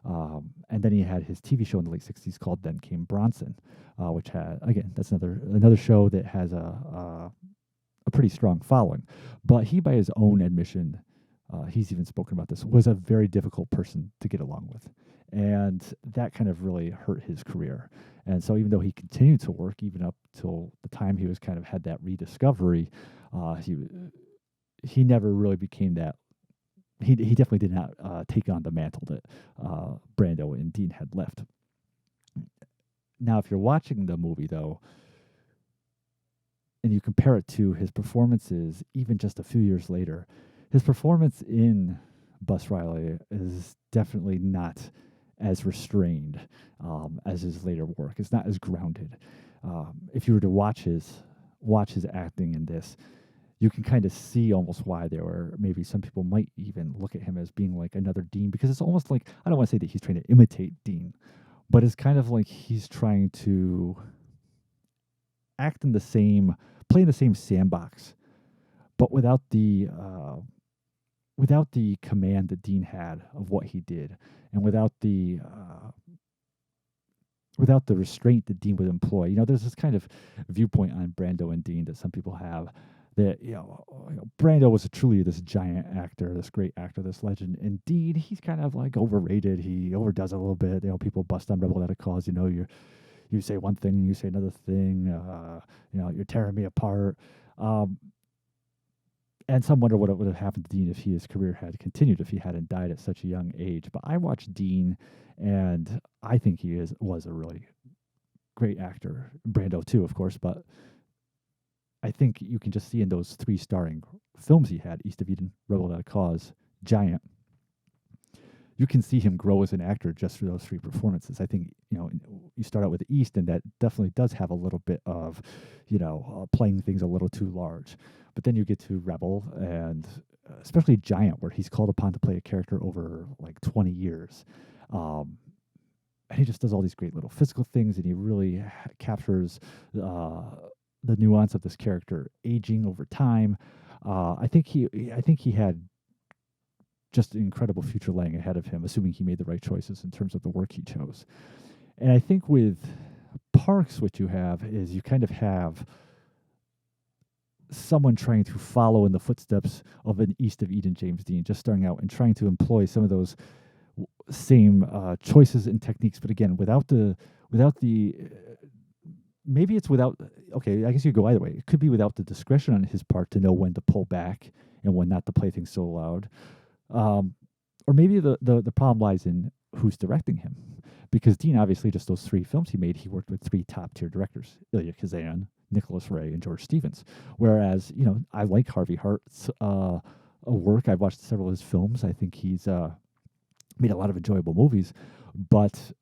And then he had his TV show in the late '60s called Then Came Bronson, which had, again, that's another show that has a pretty strong following. But he, by his own admission, he's even spoken about this, was a very difficult person to get along with. And that kind of really hurt his career. And so even though he continued to work even up till the time he was kind of had that rediscovery, he never really became that. He definitely did not take on the mantle that Brando and Dean had left. Now, if you're watching the movie, though, and you compare it to his performances even just a few years later, his performance in Bus Riley is definitely not as restrained as his later work. It's not as grounded. If you were to watch his acting in this, you can kind of see almost why there were maybe some people might even look at him as being like another Dean, because it's almost like, I don't want to say that he's trying to imitate Dean, but it's kind of like he's trying to play in the same sandbox, but without the command that Dean had of what he did, and without the restraint that Dean would employ. There's this kind of viewpoint on Brando and Dean that some people have, that Brando was truly this giant actor, this great actor, this legend. And Dean, he's kind of like overrated. He overdoes it a little bit. People bust on Rebel Without a Cause. You say one thing, you say another thing. You're tearing me apart. And some wonder what would have happened to Dean if his career had continued, if he hadn't died at such a young age. But I watched Dean, and I think he was a really great actor. Brando too, of course, but I think you can just see in those three starring films he had, East of Eden, Rebel Without a Cause, Giant, you can see him grow as an actor just through those three performances. I think, you start out with East, and that definitely does have a little bit of, playing things a little too large. But then you get to Rebel, and especially Giant, where he's called upon to play a character over like 20 years. And he just does all these great little physical things, and he really captures the nuance of this character aging over time. I think he had just an incredible future laying ahead of him, assuming he made the right choices in terms of the work he chose. And I think with Parks, what you have is you kind of have someone trying to follow in the footsteps of an East of Eden James Dean, just starting out and trying to employ some of those same choices and techniques, but again, without the maybe it's without. Okay, I guess you go either way. It could be without the discretion on his part to know when to pull back and when not to play things so loud, or maybe the problem lies in who's directing him, because Dean obviously just those three films he made, he worked with three top tier directors: Ilya Kazan, Nicholas Ray, and George Stevens. Whereas I like Harvey Hart's work. I've watched several of his films. I think he's made a lot of enjoyable movies, but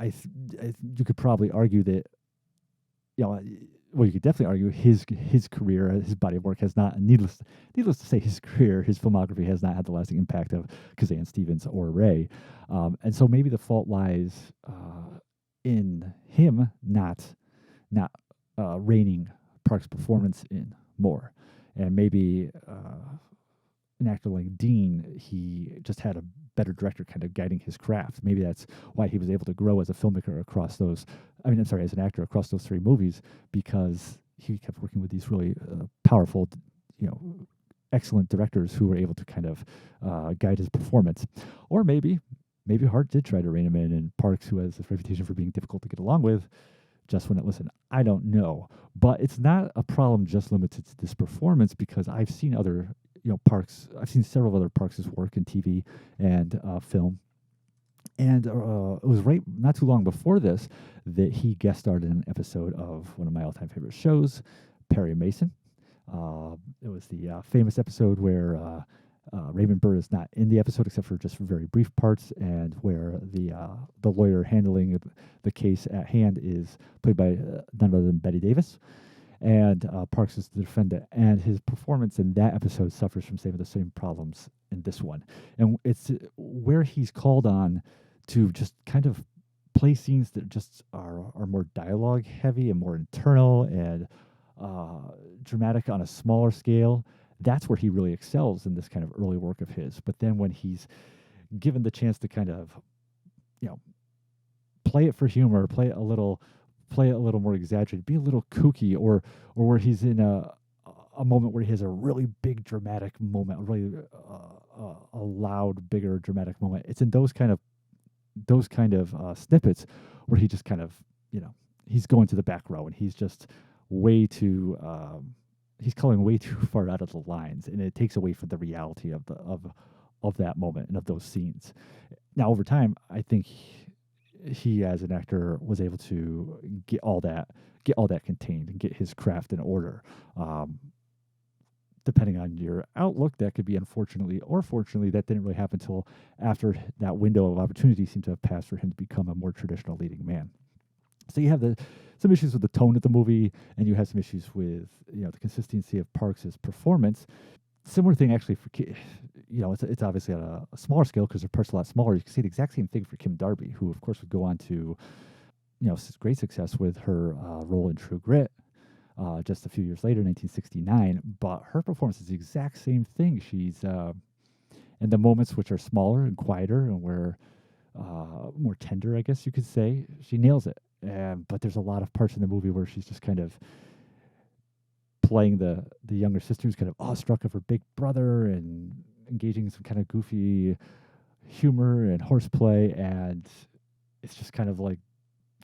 you could probably argue that, well, you could definitely argue his career, his body of work has not, needless to say, his career, his filmography has not had the lasting impact of Kazan, Stevens, or Ray, and so maybe the fault lies in him not reining Park's performance in more, and maybe an actor like Dean, he just had a better director kind of guiding his craft. Maybe that's why he was able to grow as a filmmaker across those. As an actor across those three movies, because he kept working with these really powerful, excellent directors who were able to kind of guide his performance. Or maybe Hart did try to rein him in, and Parks, who has this reputation for being difficult to get along with, just wouldn't listen. I don't know, but it's not a problem just limited to this performance, because I've seen other. Parks. I've seen several other Parks' work in TV and film, and it was right not too long before this that he guest starred in an episode of one of my all-time favorite shows, Perry Mason. It was the famous episode where Raymond Burr is not in the episode except for just very brief parts, and where the lawyer handling the case at hand is played by none other than Betty Davis. And Parks is the defendant, and his performance in that episode suffers from some of the same problems in this one. And it's where he's called on to just kind of play scenes that just are more dialogue heavy and more internal and dramatic on a smaller scale. That's where he really excels in this kind of early work of his. But then when he's given the chance to kind of, play it for humor, play it a little more exaggerated, be a little kooky, or where he's in a moment where he has a really big dramatic moment, really a loud, bigger dramatic moment. It's in those kind of snippets where he just kind of, he's going to the back row, and he's just way too he's calling way too far out of the lines, and it takes away from the reality of that moment and of those scenes. Now, over time, I think he as an actor was able to get all that contained and get his craft in order. Depending on your outlook, that could be unfortunately or fortunately, that didn't really happen until after that window of opportunity seemed to have passed for him to become a more traditional leading man. So you have some issues with the tone of the movie, and you have some issues with the consistency of Parks' performance. Similar thing actually for it's obviously at a smaller scale because their parts are a lot smaller. You can see the exact same thing for Kim Darby, who of course would go on to great success with her role in True Grit just a few years later, 1969. But her performance is the exact same thing. She's in the moments which are smaller and quieter and where more tender, I guess you could say, she nails it. But there's a lot of parts in the movie where she's just kind of playing the younger sister who's kind of awestruck of her big brother and engaging in some kind of goofy humor and horseplay, and it's just kind of like,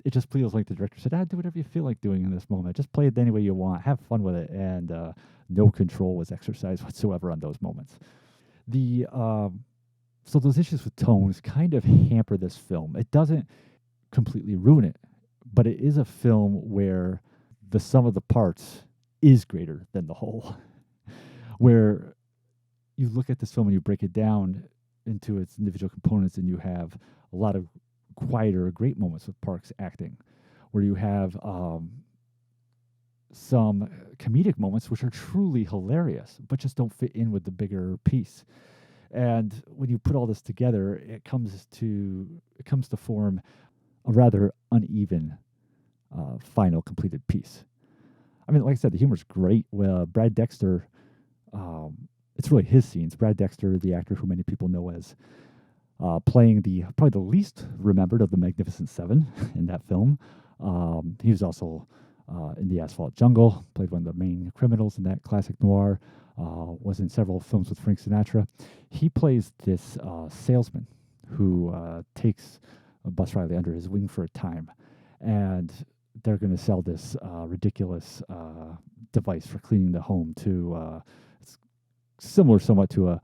it just feels like the director said, do whatever you feel like doing in this moment. Just play it any way you want. Have fun with it. And no control was exercised whatsoever on those moments. So those issues with tones kind of hamper this film. It doesn't completely ruin it, but it is a film where the sum of the parts is greater than the whole. Where you look at this film and you break it down into its individual components, and you have a lot of quieter, great moments with Parks acting, where you have some comedic moments which are truly hilarious, but just don't fit in with the bigger piece. And when you put all this together, it comes to form a rather uneven final completed piece. I mean, like I said, the humor's great. Well, Brad Dexter it's really his scenes. Brad Dexter, the actor who many people know as playing the probably the least remembered of the Magnificent Seven in that film. He was also in the Asphalt Jungle, played one of the main criminals in that classic noir. Was in several films with Frank Sinatra. He plays this salesman who takes Bus Riley under his wing for a time, and they're going to sell this ridiculous device for cleaning the home to it's similar somewhat to a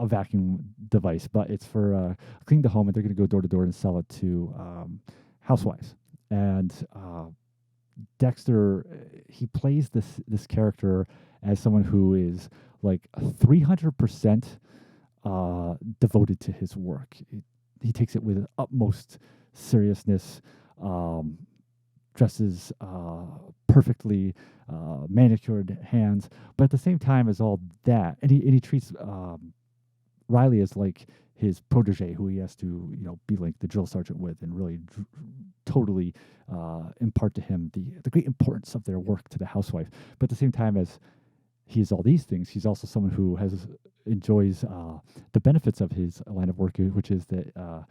vacuum device, but it's for cleaning the home, and they're going to go door to door and sell it to housewives. And Dexter, he plays this character as someone who is like 300% devoted to his work. He takes it with utmost seriousness. Dresses perfectly, manicured hands, but at the same time as all that, and he treats Riley as like his protege, who he has to be like the drill sergeant with, and really totally impart to him the great importance of their work to the housewife. But at the same time as he's all these things, he's also someone who enjoys the benefits of his line of work, which is that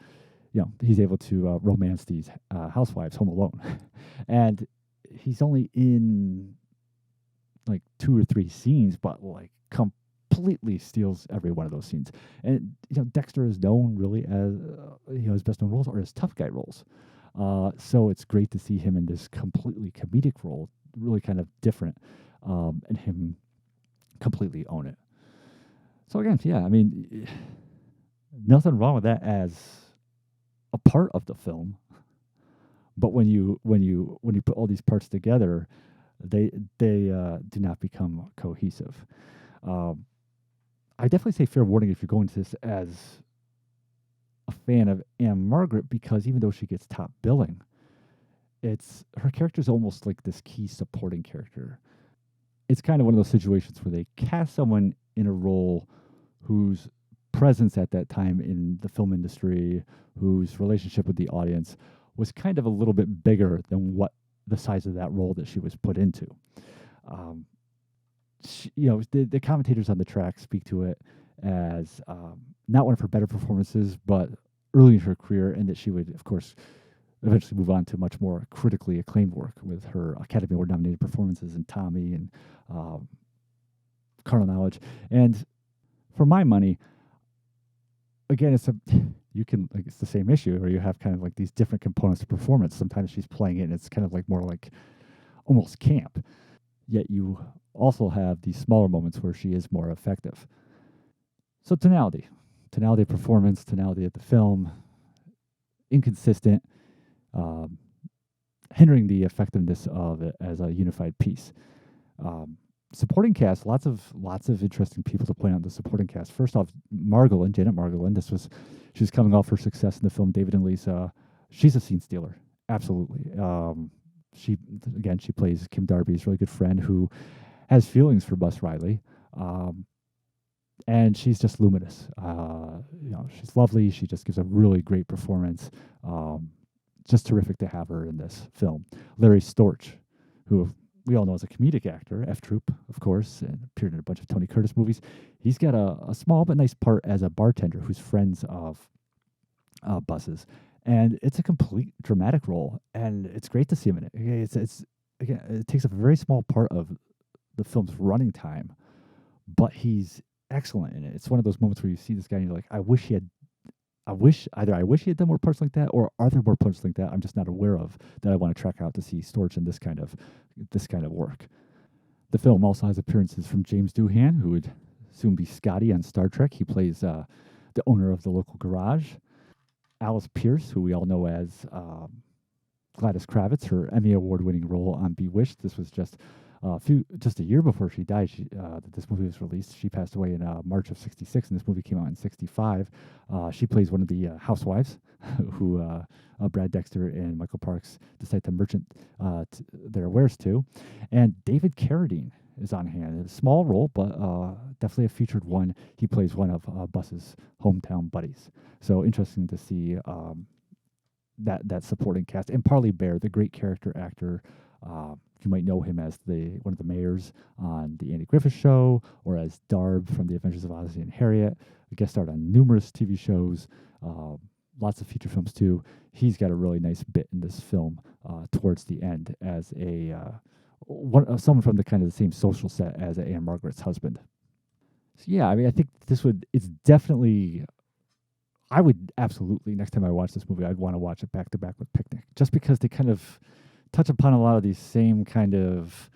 he's able to romance these housewives home alone. And he's only in like 2 or 3 scenes, but like completely steals every one of those scenes. And Dexter is known really as his best known roles are his tough guy roles. So it's great to see him in this completely comedic role, really kind of different, and him completely own it. So again, yeah, I mean, nothing wrong with that as a part of the film, but when you put all these parts together, they do not become cohesive. I definitely say fair warning if you're going to this as a fan of Ann-Margret, because even though she gets top billing, her character is almost like this key supporting character. It's kind of one of those situations where they cast someone in a role whose presence at that time in the film industry, whose relationship with the audience was kind of a little bit bigger than what the size of that role that she was put into. The commentators on the track speak to it as not one of her better performances, but early in her career, and that she would, of course, eventually move on to much more critically acclaimed work with her Academy Award nominated performances in Tommy and Carnal Knowledge. And for my money, again, it's the same issue where you have kind of like these different components of performance. Sometimes she's playing it and it's kind of like more like almost camp. Yet you also have these smaller moments where she is more effective. So tonality of performance, tonality of the film, inconsistent, hindering the effectiveness of it as a unified piece. Supporting cast, lots of interesting people to point out in the supporting cast. First off, Janet Margolin. She was coming off her success in the film David and Lisa. She's a scene stealer, absolutely. She plays Kim Darby's really good friend who has feelings for Bus Riley, and she's just luminous. She's lovely. She just gives a really great performance. Just terrific to have her in this film. Larry Storch, who we all know as a comedic actor, F Troop, of course, and appeared in a bunch of Tony Curtis movies. He's got a small but nice part as a bartender who's friends of Bus's. And it's a complete dramatic role, and it's great to see him in it. It takes a very small part of the film's running time, but he's excellent in it. It's one of those moments where you see this guy and you're like, I wish he had done more parts like that, or are there more parts like that I'm just not aware of that I want to track out to see Storch in this kind of work. The film also has appearances from James Doohan, who would soon be Scotty on Star Trek. He plays the owner of the local garage. Alice Pierce, who we all know as Gladys Kravitz, her Emmy Award-winning role on Bewitched. This was just a year before she died. This movie was released. She passed away in March of '66, and this movie came out in '65. She plays one of the housewives who Brad Dexter and Michael Parks decide to merchant their wares to. And David Carradine is on hand. A small role, but definitely a featured one. He plays one of Bus's hometown buddies. So interesting to see that supporting cast. And Parley Bear, the great character actor, You might know him as one of the mayors on the Andy Griffith Show, or as Darb from The Adventures of Ozzie and Harriet. He guest starred on numerous TV shows, lots of feature films too. He's got a really nice bit in this film towards the end as someone from the kind of the same social set as Ann-Margret's husband. So yeah, I mean, I think it's definitely, I would absolutely, next time I watch this movie, I'd want to watch it back to back with Picnic, just because they kind of touch upon a lot of these same kind of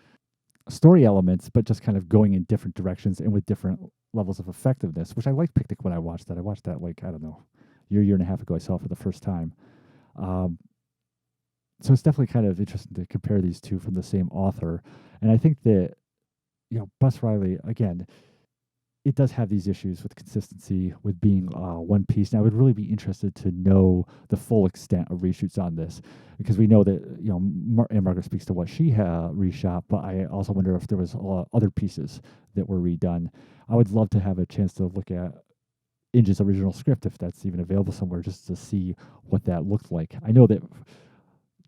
story elements, but just kind of going in different directions and with different levels of effectiveness, which I liked Picnic when I watched that. I watched that, like, I don't know, year and a half ago. I saw it for the first time. So it's definitely kind of interesting to compare these two from the same author. And I think that, Bus Riley, again, it does have these issues with consistency, with being one piece. And I would really be interested to know the full extent of reshoots on this, because we know that, Ann-Margret speaks to what she reshot, but I also wonder if there was other pieces that were redone. I would love to have a chance to look at Inge's original script, if that's even available somewhere, just to see what that looked like. I know that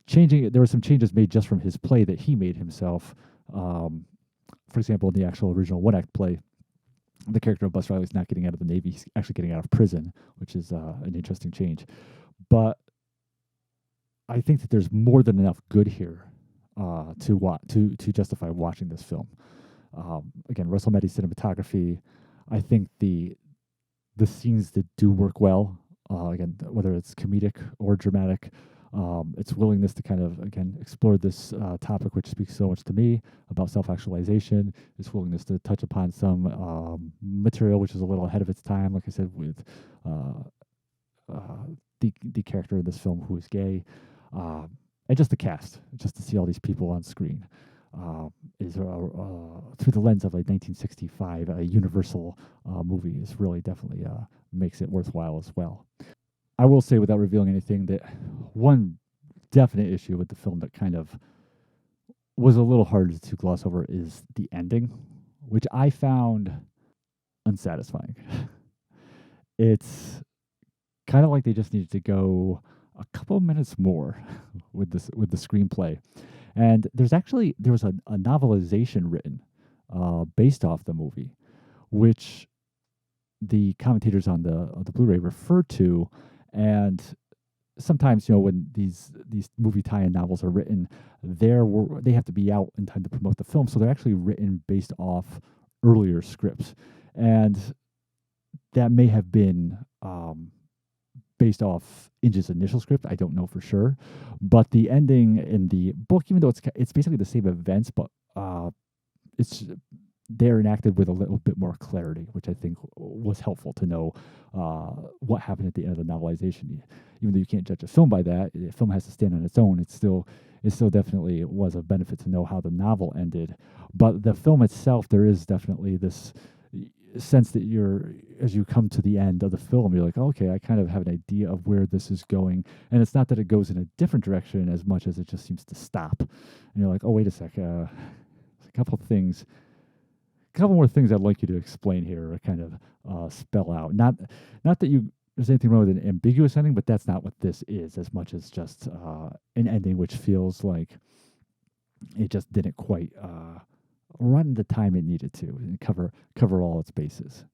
there were some changes made just from his play that he made himself. For example, in the actual original one-act play, the character of Bus Riley is not getting out of the Navy; he's actually getting out of prison, which is an interesting change. But I think that there's more than enough good here to justify watching this film. Again, Russell Meddy's cinematography. I think the scenes that do work well, again, whether it's comedic or dramatic, its willingness to kind of, again, explore this topic, which speaks so much to me about self-actualization, its willingness to touch upon some material which is a little ahead of its time, like I said, with the character in this film who is gay, and just the cast, just to see all these people on screen. Is through the lens of a 1965 Universal movie is really definitely makes it worthwhile as well. I will say, without revealing anything, that one definite issue with the film that kind of was a little hard to gloss over is the ending, which I found unsatisfying. It's kind of like they just needed to go a couple of minutes more with the screenplay. And there was a novelization written based off the movie, which the commentators on the Blu-ray refer to. And sometimes, when these movie tie-in novels are written, they have to be out in time to promote the film, so they're actually written based off earlier scripts, and that may have been based off Inge's initial script. I don't know for sure, but the ending in the book, even though it's basically the same events, but they're enacted with a little bit more clarity, which I think was helpful to know what happened at the end of the novelization. Even though you can't judge a film by that, the film has to stand on its own. It still definitely was a benefit to know how the novel ended. But the film itself, there is definitely this sense that as you come to the end of the film, you're like, oh, okay, I kind of have an idea of where this is going. And it's not that it goes in a different direction as much as it just seems to stop. And you're like, oh, wait a sec, a couple more things I'd like you to explain here, or kind of spell out. Not that there's anything wrong with an ambiguous ending, but that's not what this is, as much as just an ending which feels like it just didn't quite run the time it needed to and cover all its bases.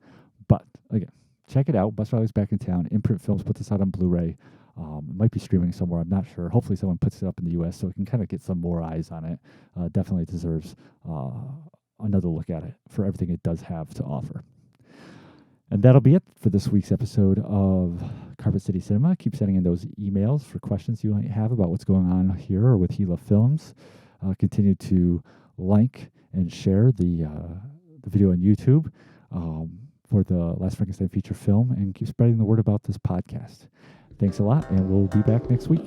But again, check it out. Bus Riley's back in town. Imprint Films put this out on Blu-ray. It might be streaming somewhere, I'm not sure. Hopefully someone puts it up in the US so we can kind of get some more eyes on it. Definitely deserves another look at it for everything it does have to offer. And that'll be it for this week's episode of Carpet City Cinema. Keep sending in those emails for questions you might have about what's going on here or with Gila Films. Continue to like and share the video on YouTube for the Last Frankenstein feature film, and keep spreading the word about this podcast. Thanks a lot, and we'll be back next week.